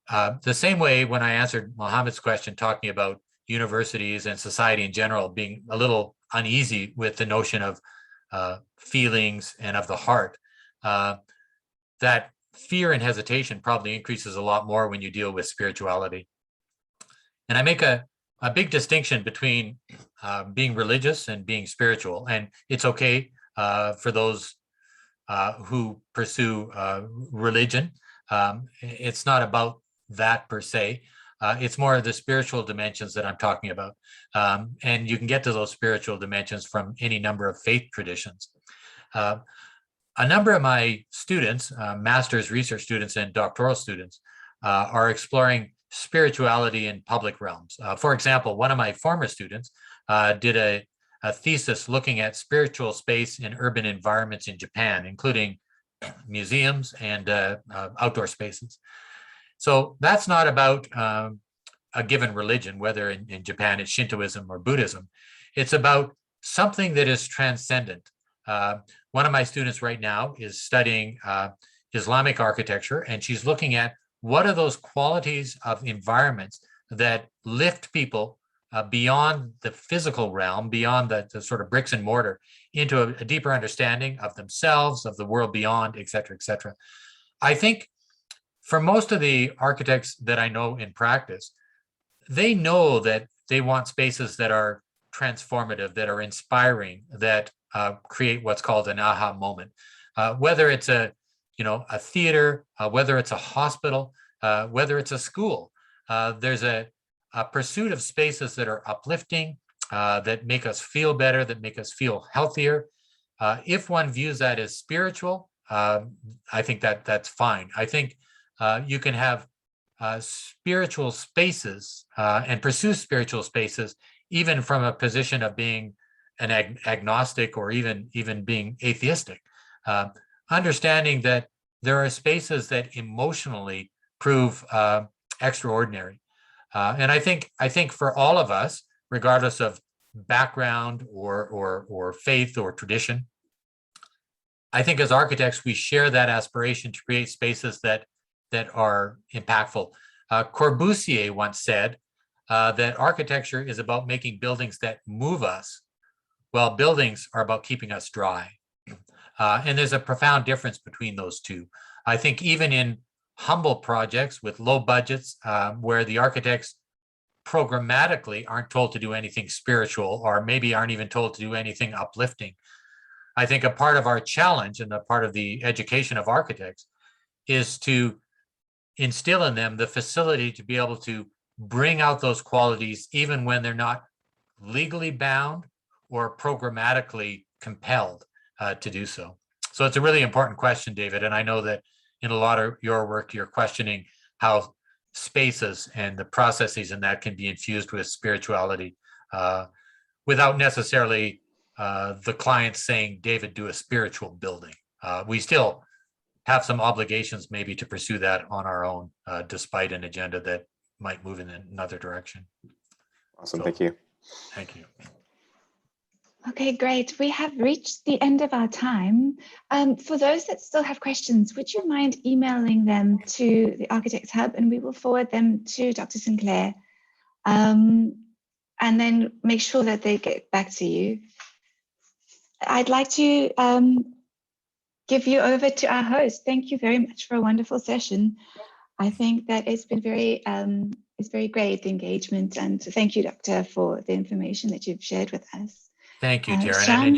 The same way when I answered Mohammed's question, talking about universities and society in general being a little uneasy with the notion of feelings and of the heart, that fear and hesitation probably increases a lot more when you deal with spirituality. And I make a big distinction between being religious and being spiritual. And it's okay for those who pursue religion. It's not about that per se. It's more of the spiritual dimensions that I'm talking about. And you can get to those spiritual dimensions from any number of faith traditions. A number of my students, master's research students and doctoral students, are exploring spirituality in public realms. For example, one of my former students did a thesis looking at spiritual space in urban environments in Japan, including museums and outdoor spaces. So that's not about a given religion, whether in Japan it's Shintoism or Buddhism. It's about something that is transcendent. One of my students right now is studying Islamic architecture, and she's looking at what are those qualities of environments that lift people beyond the physical realm, beyond the sort of bricks and mortar, into a deeper understanding of themselves, of the world beyond, et cetera, et cetera. I think for most of the architects that I know in practice, they know that they want spaces that are transformative, that are inspiring, that create what's called an aha moment. Whether it's a theater, whether it's a hospital, whether it's a school, there's a pursuit of spaces that are uplifting, that make us feel better, that make us feel healthier. If one views that as spiritual, I think that's fine. I think you can have spiritual spaces and pursue spiritual spaces even from a position of being an agnostic or even being atheistic. Understanding that there are spaces that emotionally prove extraordinary. And I think for all of us, regardless of background or faith or tradition, I think as architects, we share that aspiration to create spaces that are impactful. Corbusier once said that architecture is about making buildings that move us, while buildings are about keeping us dry. And there's a profound difference between those two. I think even in humble projects with low budgets, where the architects programmatically aren't told to do anything spiritual, or maybe aren't even told to do anything uplifting, I think a part of our challenge and a part of the education of architects is to instill in them the facility to be able to bring out those qualities even when they're not legally bound or programmatically compelled to do so. So it's a really important question, David. And I know that in a lot of your work, you're questioning how spaces and the processes in that can be infused with spirituality without necessarily the client saying, David, do a spiritual building. We still have some obligations maybe to pursue that on our own, despite an agenda that might move in another direction. Awesome, thank you. Thank you. Okay, great. We have reached the end of our time. For those that still have questions, would you mind emailing them to the Architects Hub, and we will forward them to Dr. Sinclair, and then make sure that they get back to you. I'd like to give you over to our host. Thank you very much for a wonderful session. I think that it's been very great, the engagement, and thank you, Doctor, for the information that you've shared with us. Thank you, Taryn. And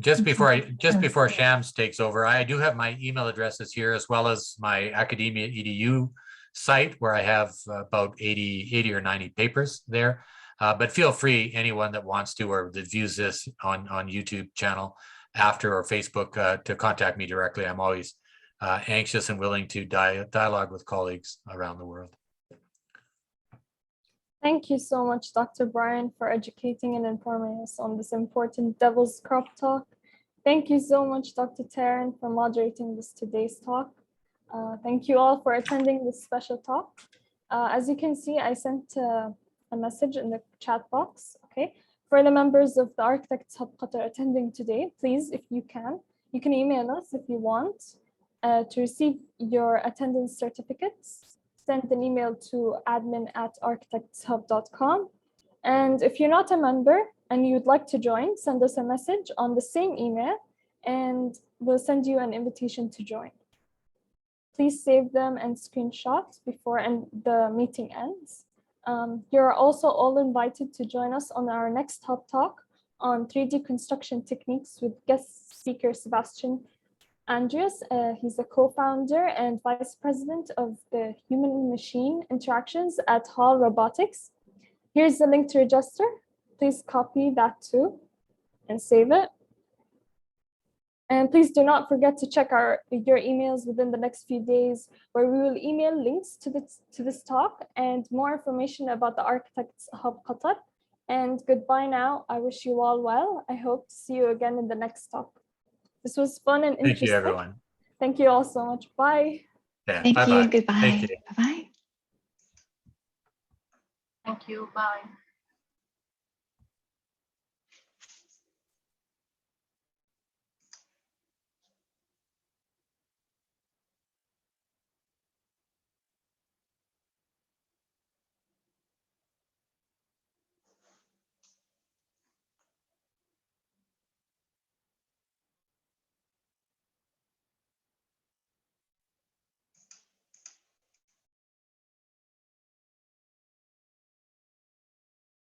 just before Shams takes over, I do have my email addresses here, as well as my Academia EDU site, where I have about 80 or 90 papers there. But feel free, anyone that wants to or that views this on YouTube channel after, or Facebook, to contact me directly. I'm always anxious and willing to dialogue with colleagues around the world. Thank you so much, Dr. Brian, for educating and informing us on this important Devil's Crop talk. Thank you so much, Dr. Taryn, for moderating today's talk. Thank you all for attending this special talk. As you can see, I sent a message in the chat box. Okay, for the members of the Architects Hub Qatar attending today, please, if you can email us if you want to receive your attendance certificates. Send an email to admin@architectshub.com. And if you're not a member and you'd like to join, send us a message on the same email and we'll send you an invitation to join. Please save them and screenshot before the meeting ends. You're also all invited to join us on our next Hub Talk on 3D construction techniques with guest speaker Sebastian Andreas. He's a co-founder and vice president of the human-machine interactions at Hall Robotics. Here's the link to register. Please copy that too and save it. And please do not forget to check your emails within the next few days, where we will email links to this talk and more information about the Architects Hub Qatar. And goodbye now. I wish you all well. I hope to see you again in the next talk. This was fun and interesting. Thank you, everyone. Thank you all so much. Bye. Yeah, Thank bye-bye. you. Goodbye. Thank you. Bye-bye. Thank you. Bye.